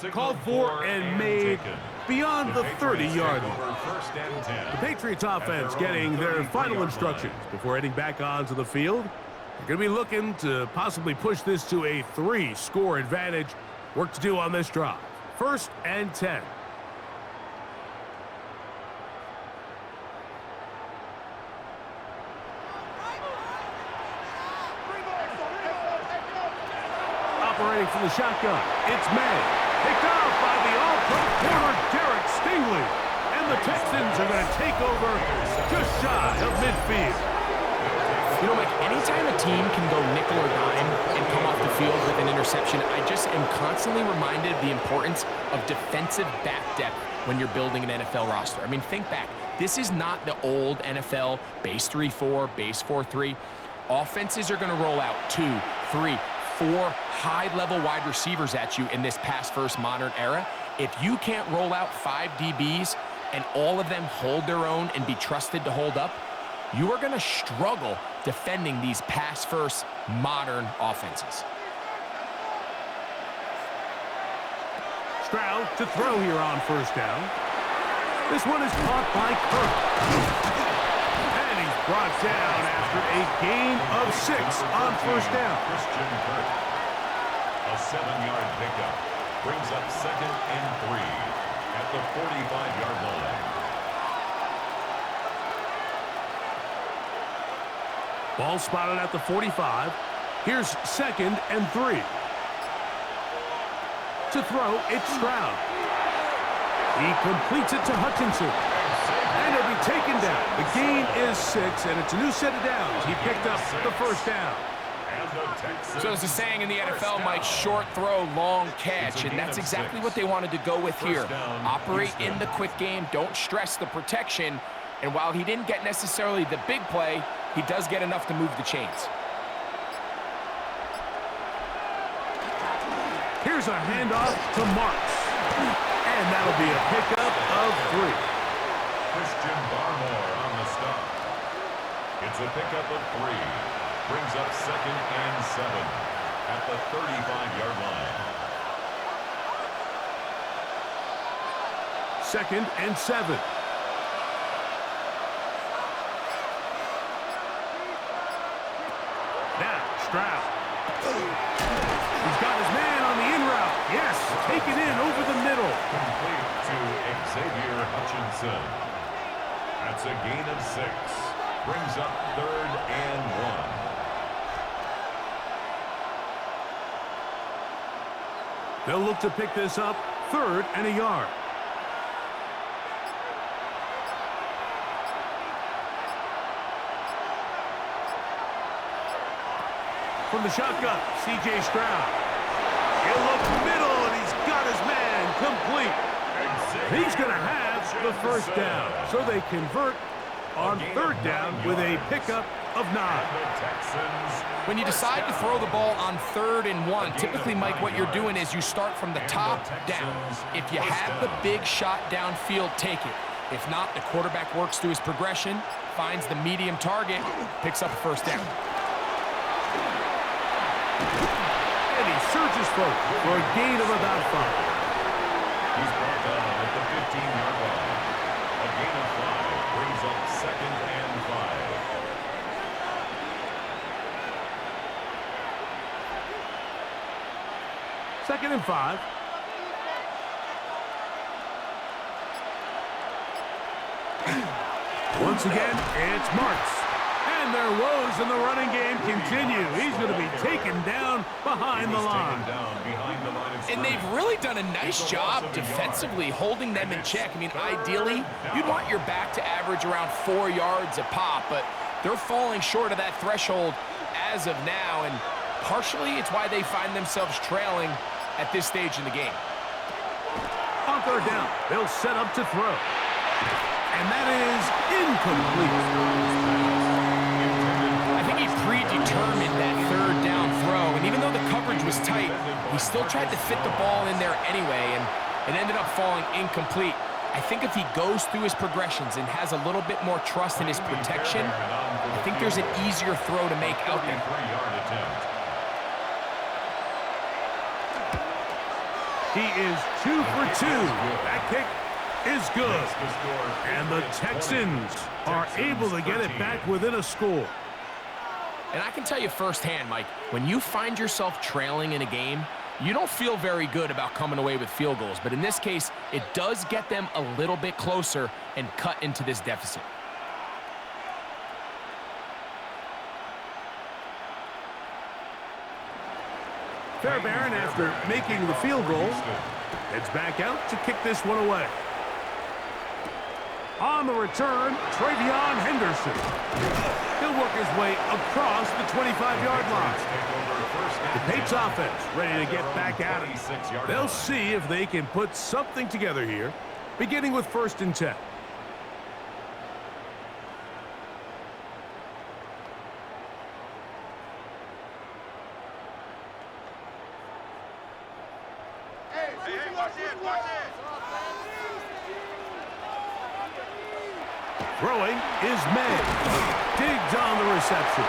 Called for and made beyond the 30-yard line. The Patriots offense getting their final instructions before heading back onto the field. They're going to be looking to possibly push this to a 3-score advantage. Work to do on this drive. 1st and 10. Operating from the shotgun, it's May. Picked off by the all-pro corner, Derek Stingley. And the Texans are going to take over just shy of midfield. You know, Mike, anytime a team can go nickel or dime and come off the field with an interception, I just am constantly reminded of the importance of defensive back depth when you're building an NFL roster. I mean, think back. This is not the old NFL base 3-4, base 4-3. Offenses are going to roll out 2, 3, 4 high-level wide receivers at you in this pass-first modern era. If you can't roll out 5 DBs and all of them hold their own and be trusted to hold up, you are going to struggle defending these pass-first modern offenses. Stroud to throw here on 1st down. This one is caught by Kirk. And he's brought down after a gain of 6 on 1st down. Christian Kirk. A 7-yard pickup. Brings up 2nd and 3 at the 45-yard line. Ball spotted at the 45. Here's 2nd and 3. To throw, it's Stroud. He completes it to Hutchinson. And he'll be taken down. The gain is 6, and it's a new set of downs. He picked up the 1st down. So there's a saying in the NFL, Mike, short throw, long catch, and that's exactly what they wanted to go with here. Operate in the quick game, don't stress the protection, and while he didn't get necessarily the big play, he does get enough to move the chains. Here's a handoff to Marks. And that'll be a pickup of 3. Christian Barmore on the stop. It's a pickup of 3. Brings up 2nd and 7 at the 35-yard line. 2nd and 7. Now, Stroud. He's got his man on the in route. Yes, taken in over the middle. Complete to Xavier Hutchinson. That's a gain of 6. Brings up 3rd and 1. They'll look to pick this up 3rd and a yard. From the shotgun, C.J. Stroud. He'll look middle, and he's got his man complete. He's going to have the 1st down. So they convert on 3rd down with a pickup of 9. When you decide to throw the ball on 3rd and 1, typically, Mike, what you're doing is you start from the top down. If you have the big shot downfield, take it. If not, the quarterback works through his progression, finds the medium target, picks up a first down. And he surges forward for a gain of about 5. He's brought down at the 15-yard line. A gain of 5 brings up 2nd and 5. 2nd and 5. Once again, it's Marks. And their woes in the running game continue. He's going to be taken down behind the line. And they've really done a nice job defensively holding them in check. I mean, ideally, you'd want your back to average around 4 yards a pop, but they're falling short of that threshold as of now, and partially it's why they find themselves trailing at this stage in the game. On 3rd down, they'll set up to throw. And that is incomplete. I think he predetermined that 3rd down throw, and even though the coverage was tight, he still tried to fit the ball in there anyway, and it ended up falling incomplete. I think if he goes through his progressions and has a little bit more trust in his protection, I think there's an easier throw to make out there. He is 2 for 2. That kick is good. And the Texans are able to get it back within a score. And I can tell you firsthand, Mike, when you find yourself trailing in a game, you don't feel very good about coming away with field goals. But in this case, it does get them a little bit closer and cut into this deficit. Fairbairn, after making the field goal, heads back out to kick this one away. On the return, Travion Henderson. He'll work his way across the 25-yard line. The Patriots offense ready to get back at it. They'll see if they can put something together here, beginning with 1st and 10. Throwing is May. Diggs on the reception.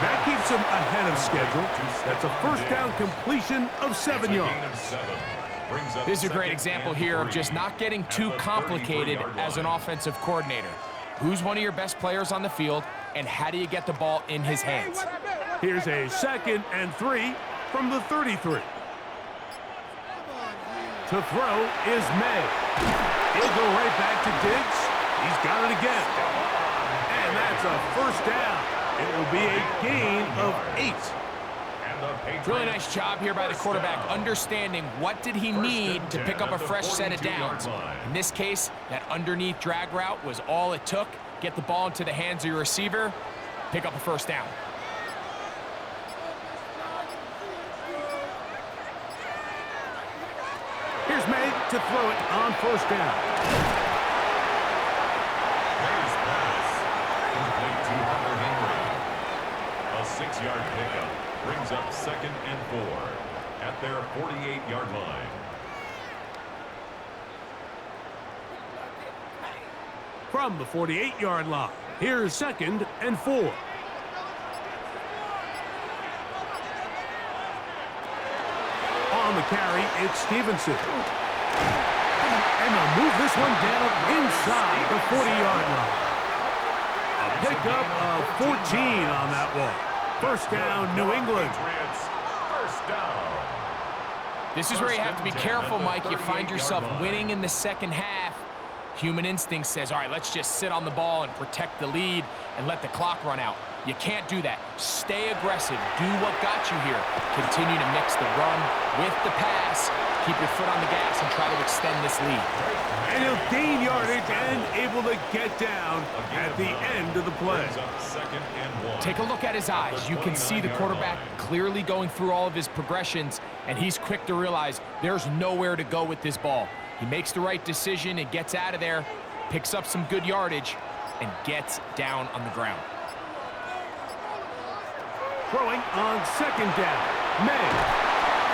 That keeps him ahead of schedule. That's a 1st down completion of 7 yards. This is a great example here of just not getting too complicated as an offensive coordinator. Who's one of your best players on the field, and how do you get the ball in his hands? Here's a 2nd and 3 from the 33. To throw is May. He'll go right back to Diggs. He's got it again. And that's a 1st down. It will be a gain of 8. Really nice job here by the quarterback, understanding what did he need to pick up a fresh set of downs. In this case, that underneath drag route was all it took. Get the ball into the hands of your receiver, pick up a 1st down. Here's May to throw it on 1st down. A 6-yard pickup brings up 2nd and 4 at their 48-yard line. From the 48-yard line, here's 2nd and 4. On the carry, it's Stevenson. And they'll move this one down inside the 40-yard line. A pickup of 14 on that one. 1st down, New England. This is where you have to be careful, Mike. You find yourself winning in the 2nd half. Human instinct says, all right, let's just sit on the ball and protect the lead and let the clock run out. You can't do that. Stay aggressive. Do what got you here. Continue to mix the run with the pass. Keep your foot on the gas and try to extend this lead. And he'll gain yardage and able to get down at the end of the play. Take a look at his eyes. You can see the quarterback clearly going through all of his progressions, and he's quick to realize there's nowhere to go with this ball. He makes the right decision and gets out of there, picks up some good yardage, and gets down on the ground. Throwing on 2nd down, May.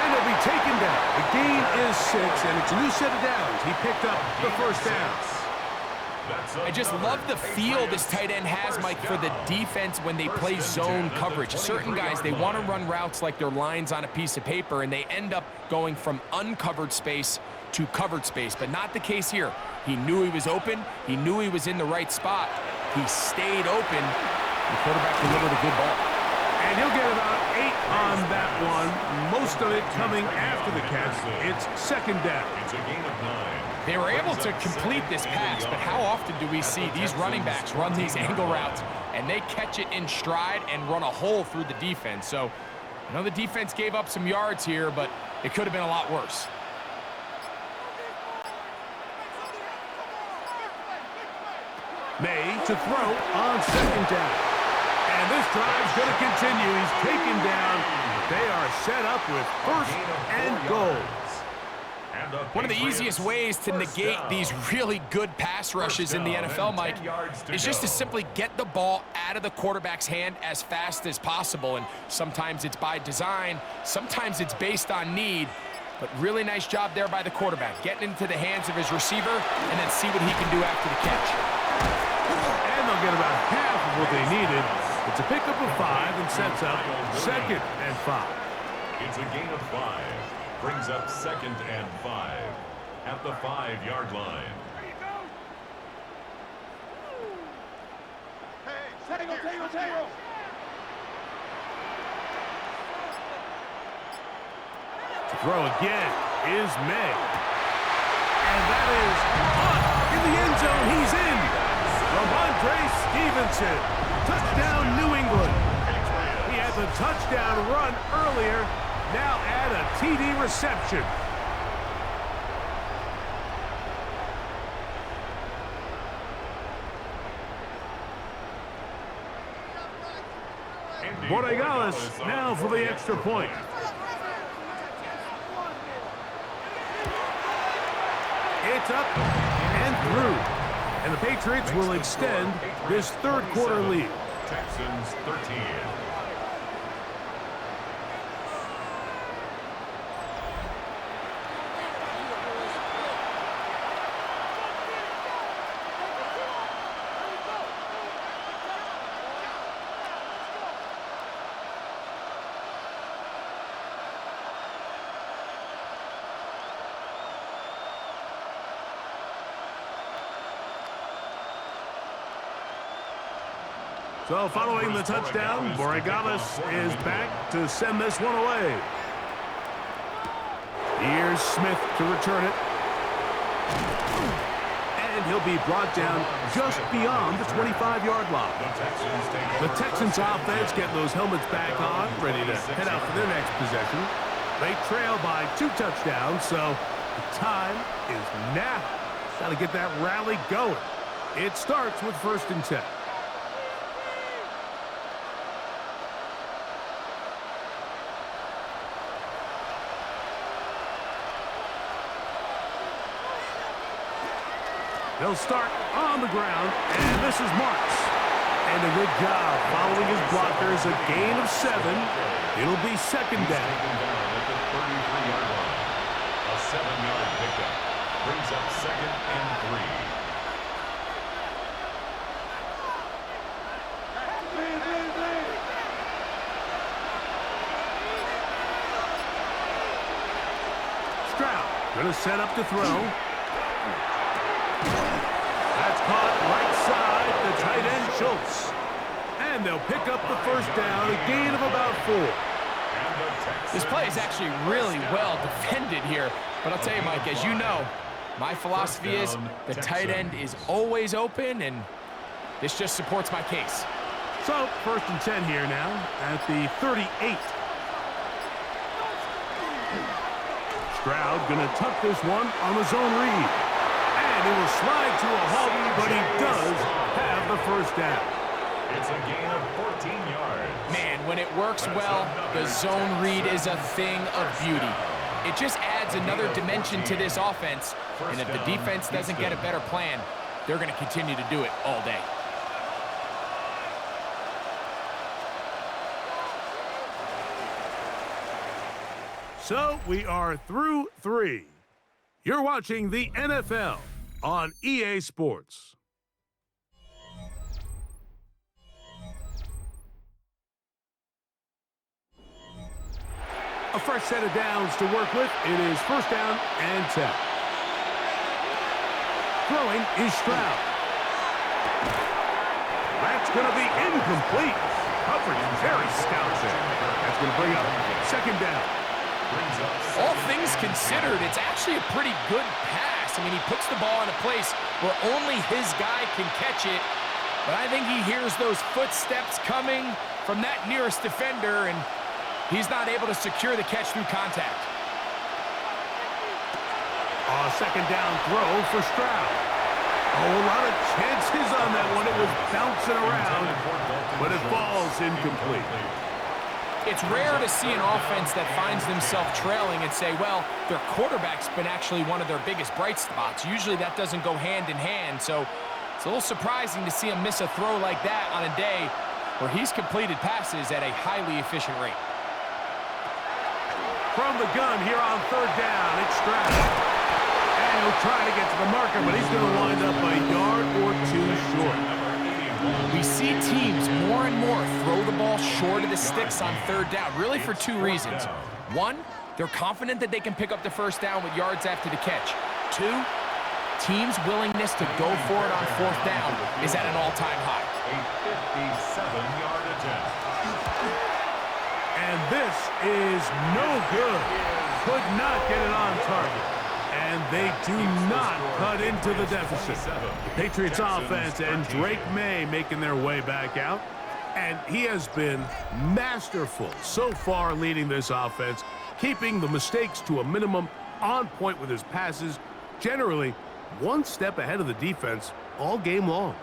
And he'll be taken down. The gain is 6, and it's a new set of downs. He picked up the 1st down. I just love the feel this tight end has, Mike, for the defense when they play zone coverage. Certain guys, they want to run routes like they're lines on a piece of paper, and they end up going from uncovered space to covered space, but not the case here. He knew he was open. He knew he was in the right spot. He stayed open. The quarterback delivered a good ball. And he'll get about 8 on that one, most of it coming after the catch. It's second down. It's a gain of 9. They were able to complete this pass, but how often do we see these running backs run these angle routes and they catch it in stride and run a hole through the defense? So I know the defense gave up some yards here, but it could have been a lot worse. May to throw on second down. And this drive's going to continue. He's taken down. They are set up with first and goal. One of the easiest ways to negate these really good pass rushes in the NFL, Mike, is just to simply get the ball out of the quarterback's hand as fast as possible. And sometimes it's by design, sometimes it's based on need. But really nice job there by the quarterback, getting into the hands of his receiver and then see what he can do after the catch. And they'll get about half of what they needed. It's a pickup of 5 and sets up second and 5. It's a gain of 5. Brings up second and 5 at the 5-yard line. To throw again is May. And that is up in the end zone. He's in. Ramondre Stevenson. Touchdown, New England. He had the touchdown run earlier. Now add a TD reception. Borregales now for the extra point. It's up and through. And the Patriots will extend this third quarter lead. Texans 13. So following the touchdown, Borregales is back to send this one away. Here's Smith to return it. And he'll be brought down just beyond the 25-yard line. The Texans offense getting those helmets back on, ready to head out for their next possession. They trail by 2 touchdowns, so the time is now. Got to get that rally going. It starts with 1st and 10. They'll start on the ground, and this is Marks. And a good job following his blockers, a gain of 7. It'll be second down. At the 33-yard line. A 7-yard pickup. Brings up second and 3. Stroud going to set up to throw. That's caught right side, the tight end Schultz. And they'll pick up the first down, a gain of about 4. This play is actually really well defended here. But I'll tell you, Mike, as you know, my philosophy is the tight end is always open, and this just supports my case. So, 1st and 10 here now at the 38. Stroud going to tuck this one on the zone read. And he will slide to a halt, but he does have the first down. It's a gain of 14 yards. Man, when it works well, the zone read is a thing of beauty. It just adds another dimension to this offense, and if the defense doesn't get a better plan, they're going to continue to do it all day. So we are through 3. You're watching the NFL on EA Sports. A fresh set of downs to work with. It is first down and 10. Throwing is Stroud. That's going to be incomplete. Coverage very stout there. That's going to bring up second down. All things considered, it's actually a pretty good pass. I mean, he puts the ball in a place where only his guy can catch it. But I think he hears those footsteps coming from that nearest defender, and he's not able to secure the catch through contact. Second down throw for Stroud. A lot of chances on that one. It was bouncing around, but it falls incomplete. It's rare to see an offense that finds themselves trailing and say, well, their quarterback's been actually one of their biggest bright spots. Usually that doesn't go hand in hand, so it's a little surprising to see him miss a throw like that on a day where he's completed passes at a highly efficient rate. From the gun here on third down, it's Stroud. And he'll try to get to the marker, but he's going to wind up a yard or two short. We see teams more and more throw the ball short of the sticks on third down, really for two reasons. One, they're confident that they can pick up the first down with yards after the catch. Two, teams' willingness to go for it on fourth down is at an all-time high. A 57-yard attempt. And this is no good. Could not get it on target. And they do not cut into the deficit. Patriots offense and Drake May making their way back out. And he has been masterful so far leading this offense, keeping the mistakes to a minimum, on point with his passes, generally one step ahead of the defense all game long.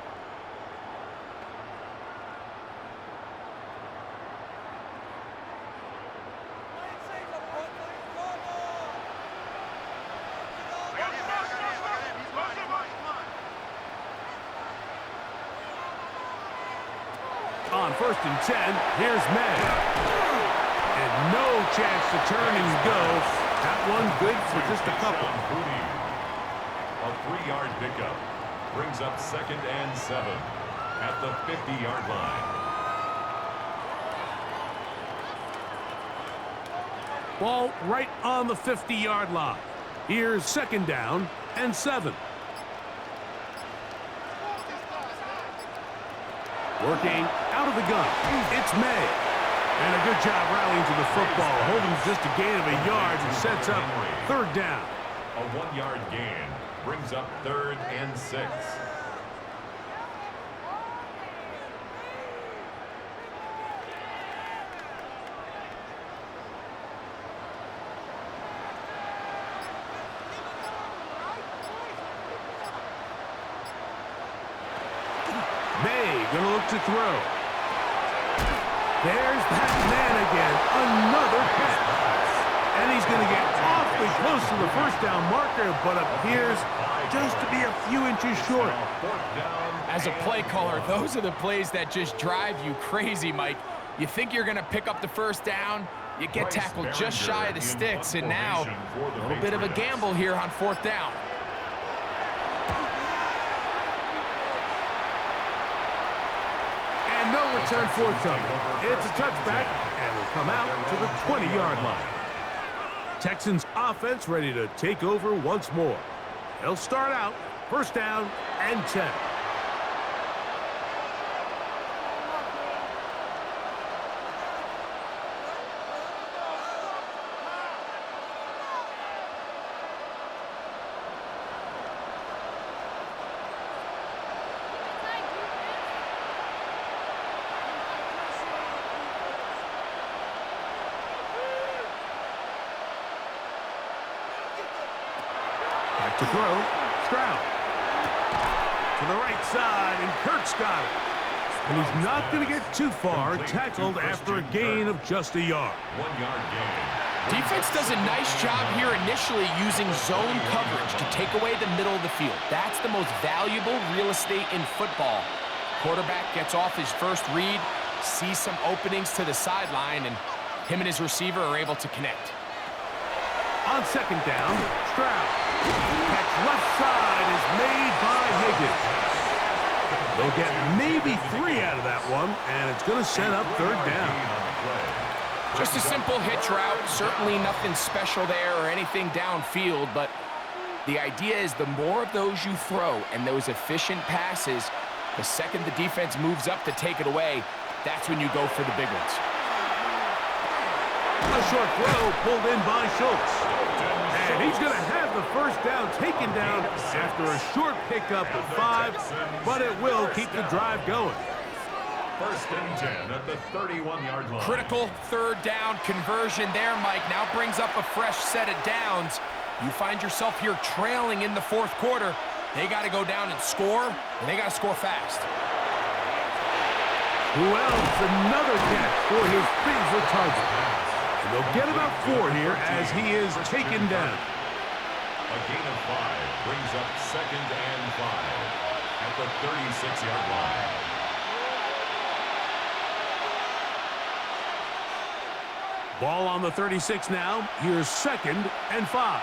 On first and 10, here's May. And no chance to turn and go. That one good for just a couple. A 3-yard pickup brings up second and 7 at the 50-yard line. Ball right on the 50-yard line. Here's second down and 7. Working out of the gun, it's May. And a good job rallying to the football, holding just a gain of a yard and sets up third down. A 1-yard gain brings up third and 6. May gonna look to throw. There's that man again. Another catch. And he's gonna get awfully close to the first down marker, but appears just to be a few inches short. As a play caller, those are the plays that just drive you crazy, Mike. You think you're gonna pick up the first down, you get tackled just shy of the sticks, and now a little bit of a gamble here on fourth down. No return forthcoming. It's a touchback, and will come out to the 20-yard line. Texans offense ready to take over once more. They'll start out first down and 10. To throw, Stroud. To the right side, and Kurt's got it. And he's not going to get too far, tackled after a gain of just a yard. 1-yard gain. Defense does a nice job here initially using zone coverage to take away the middle of the field. That's the most valuable real estate in football. Quarterback gets off his first read, sees some openings to the sideline, and him and his receiver are able to connect. On second down, Stroud. Catch left side is made by Higgins. They'll get maybe 3 out of that one, and it's going to set up third down. Just a simple hitch route. Certainly nothing special there or anything downfield, but the idea is the more of those you throw and those efficient passes, the second the defense moves up to take it away, that's when you go for the big ones. A short throw pulled in by Schultz. And he's going to have the first down taken down after a short pickup of 5, but it will keep the drive going. First and 10 at the 31-yard line. Critical third down conversion there, Mike. Now brings up a fresh set of downs. You find yourself here trailing in the fourth quarter. They got to go down and score, and they got to score fast. Wells, another catch for his favorite target. And they'll get about 4 here as he is taken down. A gain of 5 brings up second and 5 at the 36-yard line. Ball on the 36 now. Here's second and 5.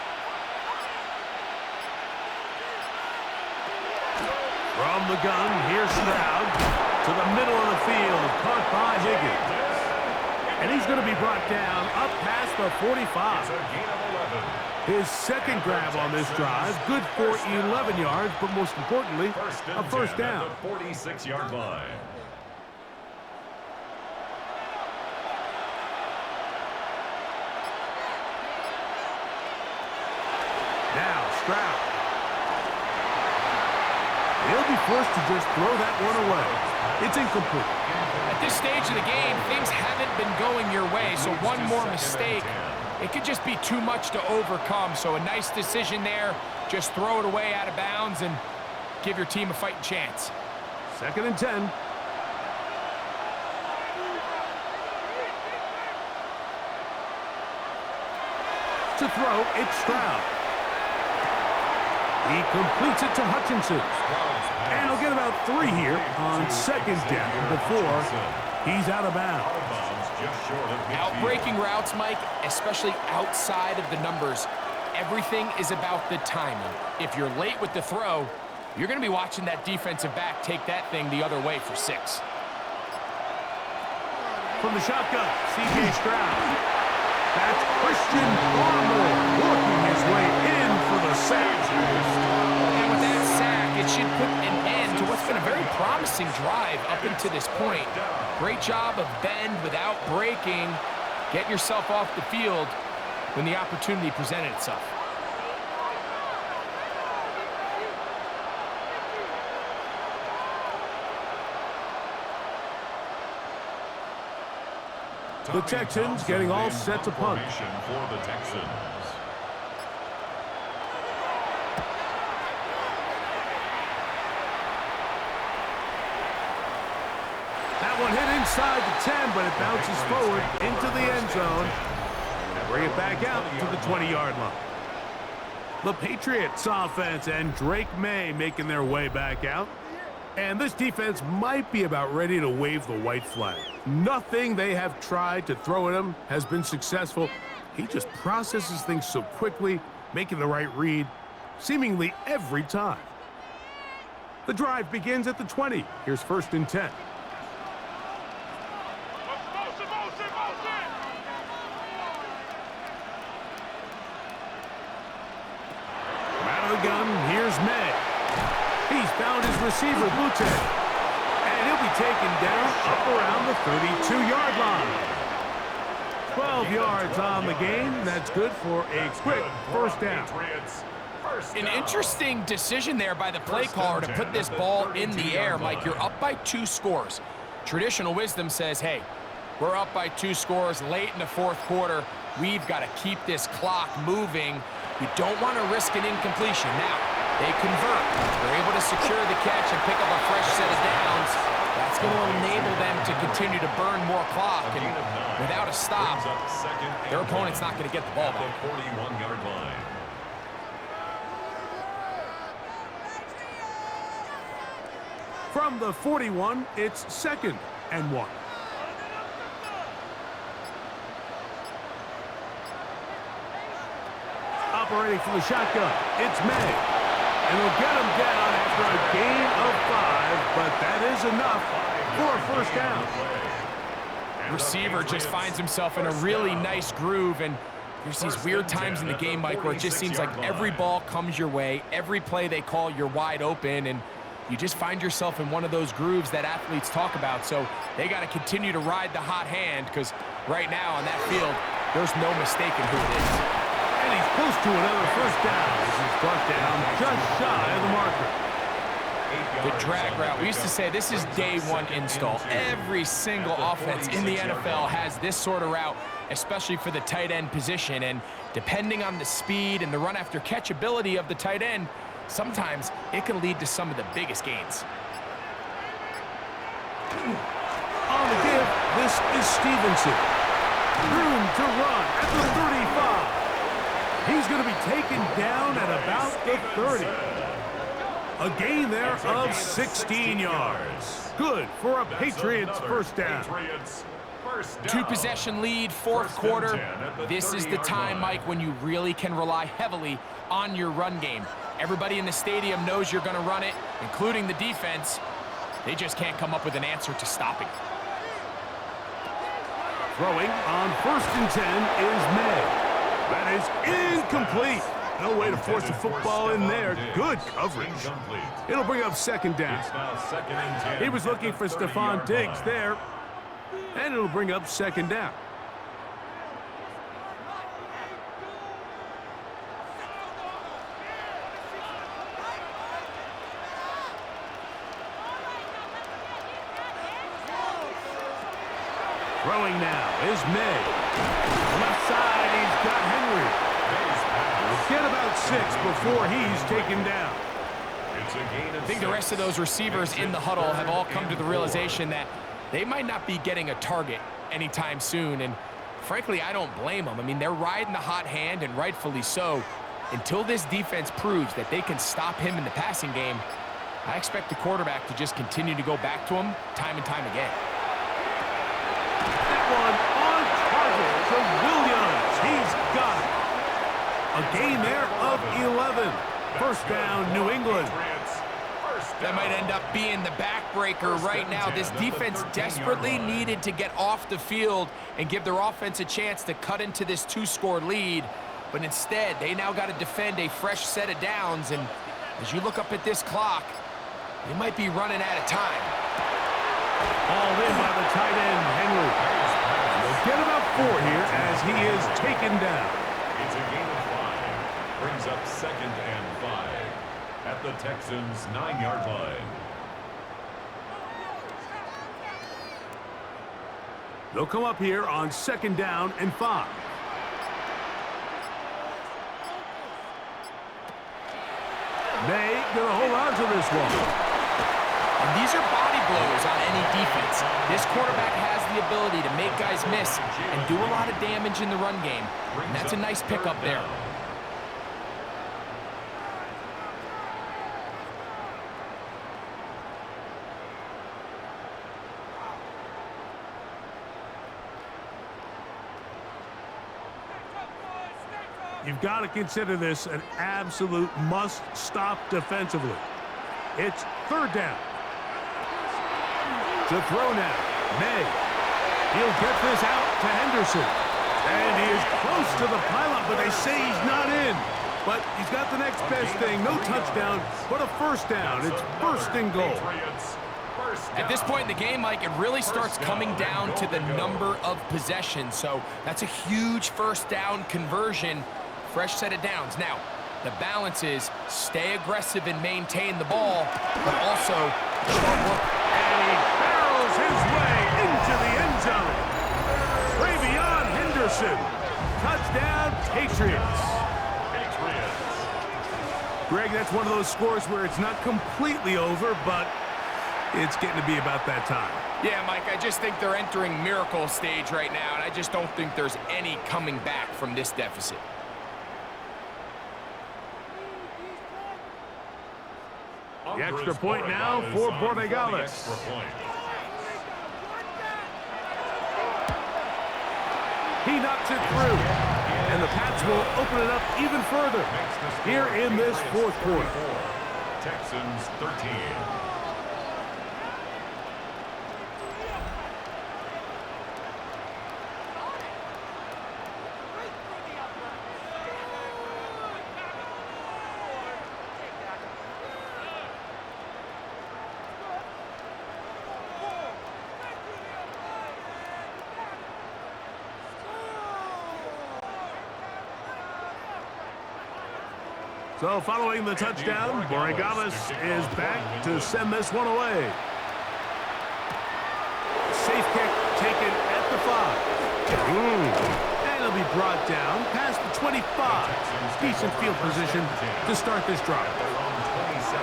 From the gun, here's Stroud to the middle of the field, caught by Higgins. And he's going to be brought down up past the 45. It's a gain of 11. His second grab on this drive, good for 11 yards, but most importantly, a first down. At the 46-yard line. Now Stroud. He'll be forced to just throw that one away. It's incomplete. At this stage of the game, things haven't been going your way, so one more mistake, it could just be too much to overcome. So a nice decision there. Just throw it away out of bounds and give your team a fighting chance. Second and 10. To throw, it's Stroud. He completes it to Hutchinson. And he'll get about 3 here on second down before he's out of bounds. Outbreaking routes, Mike, especially outside of the numbers, everything is about the timing. If you're late with the throw, you're going to be watching that defensive back take that thing the other way for 6. From the shotgun, C.J. Stroud. That's Christian Barmore working his way in for the sack. And with that sack, it should put an end to what's been a very promising drive up until this point. Great job of bend without breaking, getting yourself off the field when the opportunity presented itself. The Texans getting all set to punt. For the Texans. That one hit inside the 10, but it bounces forward into the end zone. And bring it back out to the 20-yard line. The Patriots offense and Drake May making their way back out. And this defense might be about ready to wave the white flag. Nothing they have tried to throw at him has been successful. He just processes things so quickly, making the right read, seemingly every time. The drive begins at the 20. Here's first and 10. Out of the gun, here's May. He's found his receiver, Butte. And he'll be taken down up around the 32-yard line. 12 yards on the game. That's good for a quick first down. An interesting decision there by the play caller to put this ball in the air. Mike, you're up by 2 scores. Traditional wisdom says, hey, we're up by 2 scores late in the fourth quarter. We've got to keep this clock moving. You don't want to risk an incompletion. Now, they convert. They're able to secure the catch and pick up a fresh set of downs. That's going to enable them to continue to burn more clock. And without a stop, their opponent's not going to get the ball back. 41-yard line. From the 41, it's second and 1. Operating from the shotgun, it's May. And they'll get him down after a gain of 5, but that is enough for a first down. receiver just finds himself in a really nice groove, and there's these weird times in the game, Mike, where it just seems like every ball comes your way, every play they call, you're wide open, and you just find yourself in one of those grooves that athletes talk about. So they got to continue to ride the hot hand, because right now on that field, there's no mistaking who it is. And he's close to another first down. This is brought down just shy of the marker. The drag route. We used to say this is day one install. Every single offense in the NFL has this sort of route, especially for the tight end position. And depending on the speed and the run after catch ability of the tight end, sometimes it can lead to some of the biggest gains. On the give, this is Stevenson. Room to run at the 35. He's going to be taken down at about the 30. A gain there of 16 yards. Good for a Patriots first down. Two-possession lead, fourth quarter. This is the time, Mike, when you really can rely heavily on your run game. Everybody in the stadium knows you're going to run it, including the defense. They just can't come up with an answer to stopping. Throwing on 1st and 10 is May. That is incomplete. No way to force the football in there. Good coverage. It'll bring up 2nd down. He was looking for Stephon Diggs there, and it'll bring up 2nd down. Throwing now is May. Left side, he's got Henry. Get about 6 before he's taken down. I think the rest of those receivers in the huddle have all come to the realization that they might not be getting a target anytime soon, and frankly, I don't blame them. I mean, they're riding the hot hand, and rightfully so. Until this defense proves that they can stop him in the passing game, I expect the quarterback to just continue to go back to him time and time again. That one on target to Williams. He's got it. A gain there of 11. First down, New England. That might end up being the backbreaker right now. This defense desperately needed to get off the field and give their offense a chance to cut into this 2-score lead. But instead, they now got to defend a fresh set of downs. And as you look up at this clock, they might be running out of time. Hauled in by the tight end, Henry. We'll get about 4 here as he is taken down. It's a gain of 5. Brings up 2nd and 5 at the Texans' 9-yard line. They'll come up here on 2nd down and 5. May gonna hold on to this one. And these are body blows on any defense. This quarterback has the ability to make guys miss and do a lot of damage in the run game. And that's a nice pickup there. You've got to consider this an absolute must-stop defensively. It's 3rd down. To throw now, May. He'll get this out to Henderson. And he is close to the pylon, but they say he's not in. But he's got the next best thing. No touchdown, but a first down. It's 1st and goal. At this point in the game, Mike, it really starts coming down to the number of possessions. So that's a huge first down conversion. Fresh set of downs. Now, the balance is stay aggressive and maintain the ball, but also start work. And he barrels his way into the end zone. Travion Henderson. Touchdown, Patriots. Greg, that's one of those scores where it's not completely over, but it's getting to be about that time. Yeah, Mike, I just think they're entering miracle stage right now, and I just don't think there's any coming back from this deficit. The extra point now for Borregales. He knocks it through, and the Pats will open it up even further here in this 4th quarter. Texans 13. So following the touchdown, Borregales is back to send this one away. Safe kick taken at the 5. And it'll be brought down past the 25. Decent field position to start this drive.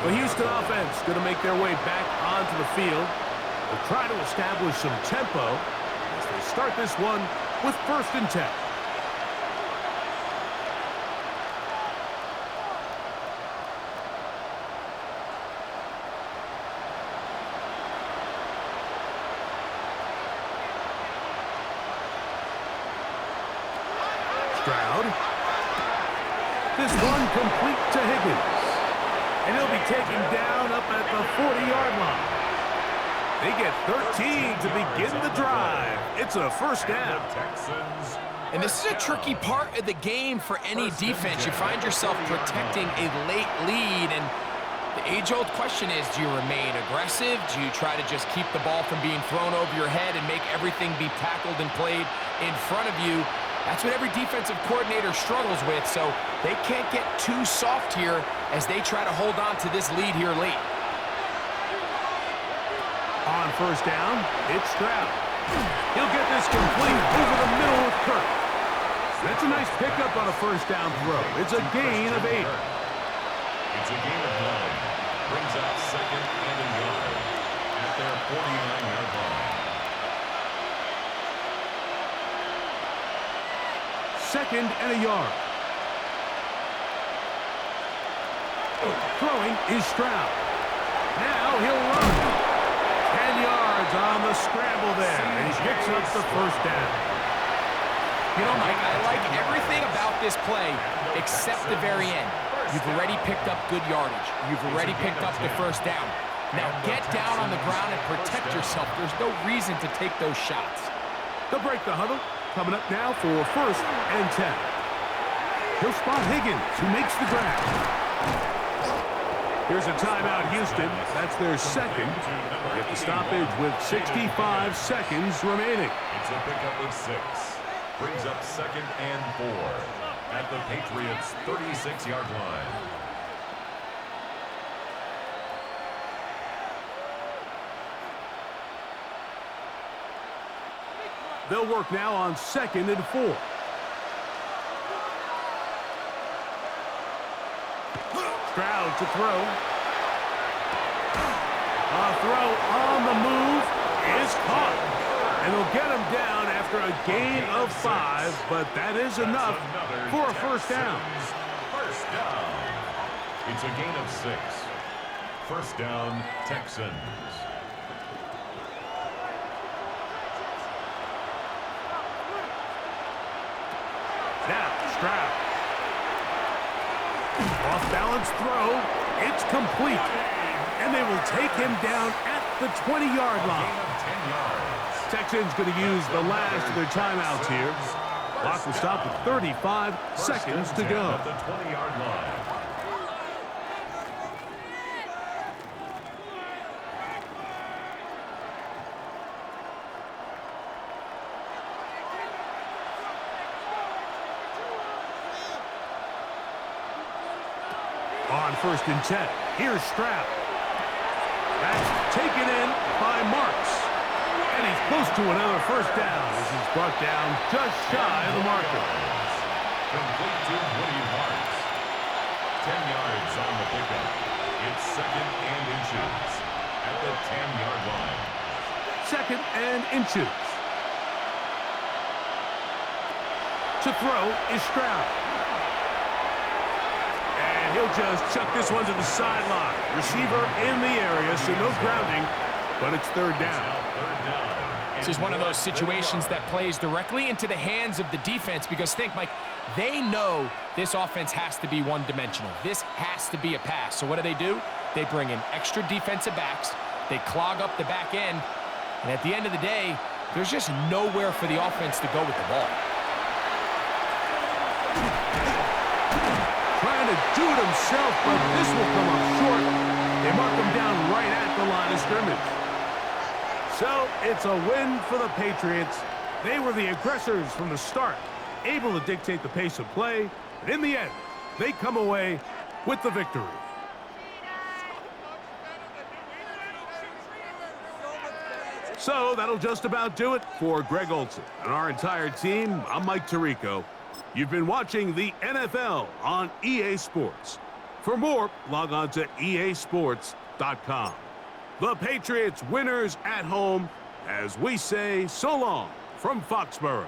The Houston offense going to make their way back onto the field. They'll try to establish some tempo as they start this one with 1st and 10. Stroud. This one complete to Higgins. And he'll be taken down up at the 40-yard line. They get 13 to begin the drive. It's a 1st down. And this is a tricky part of the game for any defense. You find yourself protecting a late lead, and the age-old question is, do you remain aggressive? Do you try to just keep the ball from being thrown over your head and make everything be tackled and played in front of you? That's what every defensive coordinator struggles with, so they can't get too soft here as they try to hold on to this lead here late. On 1st down, it's Stroud. He'll get this complete over the middle with Kirk. That's a nice pickup on a 1st down throw. It's a gain of 8. It's a gain of 9. Brings up 2nd and a yard at their 49-yard line. 2nd and a yard. Throwing is Stroud. Now he'll run. 10 yards on the scramble there, and he picks up the 1st down. You know, Mike, I like everything about this play except the very end. You've already picked up good yardage. You've already picked up the 1st down. Now get down on the ground and protect yourself. There's no reason to take those shots. They'll break the huddle. Coming up now for 1st and 10. He'll spot Higgins, who makes the grab. Here's a timeout, Houston. That's their 2nd. Get the stoppage with 65 seconds remaining. It's a pickup of 6. Brings up 2nd and 4 at the Patriots' 36-yard line. They'll work now on 2nd and 4. Stroud to throw. A throw on the move is caught. And they'll get him down after a gain of 5, but that is enough for a 1st down. 1st down. It's a gain of 6. 1st down, Texans. Now, Stroud. Off-balance throw. It's complete. And they will take him down at the 20-yard line. Texans going to use the last of their timeouts here. Clock will stop with 35 seconds to go. At the 20-yard line. On 1st and 10, here's Stroud. That's taken in by Marks. And he's close to another 1st down. This is brought down just shy of the marker. Complete to Woody Marks. 10 yards on the pickup. It's 2nd and inches at the 10-yard line. 2nd and inches. To throw is Stroud. And he'll just chuck this one to the sideline. Receiver in the area, so no grounding, but it's 3rd down. This is one of those situations that plays directly into the hands of the defense because think, Mike, they know this offense has to be one-dimensional. This has to be a pass. So what do? They bring in extra defensive backs. They clog up the back end. And at the end of the day, there's just nowhere for the offense to go with the ball. Trying to do it himself, but this will come up short. They mark him down right at the line of scrimmage. So it's a win for the Patriots. They were the aggressors from the start, able to dictate the pace of play. And in the end, they come away with the victory. So that'll just about do it for Greg Olson and our entire team. I'm Mike Tirico. You've been watching the NFL on EA Sports. For more, log on to easports.com. The Patriots winners at home as we say so long from Foxborough.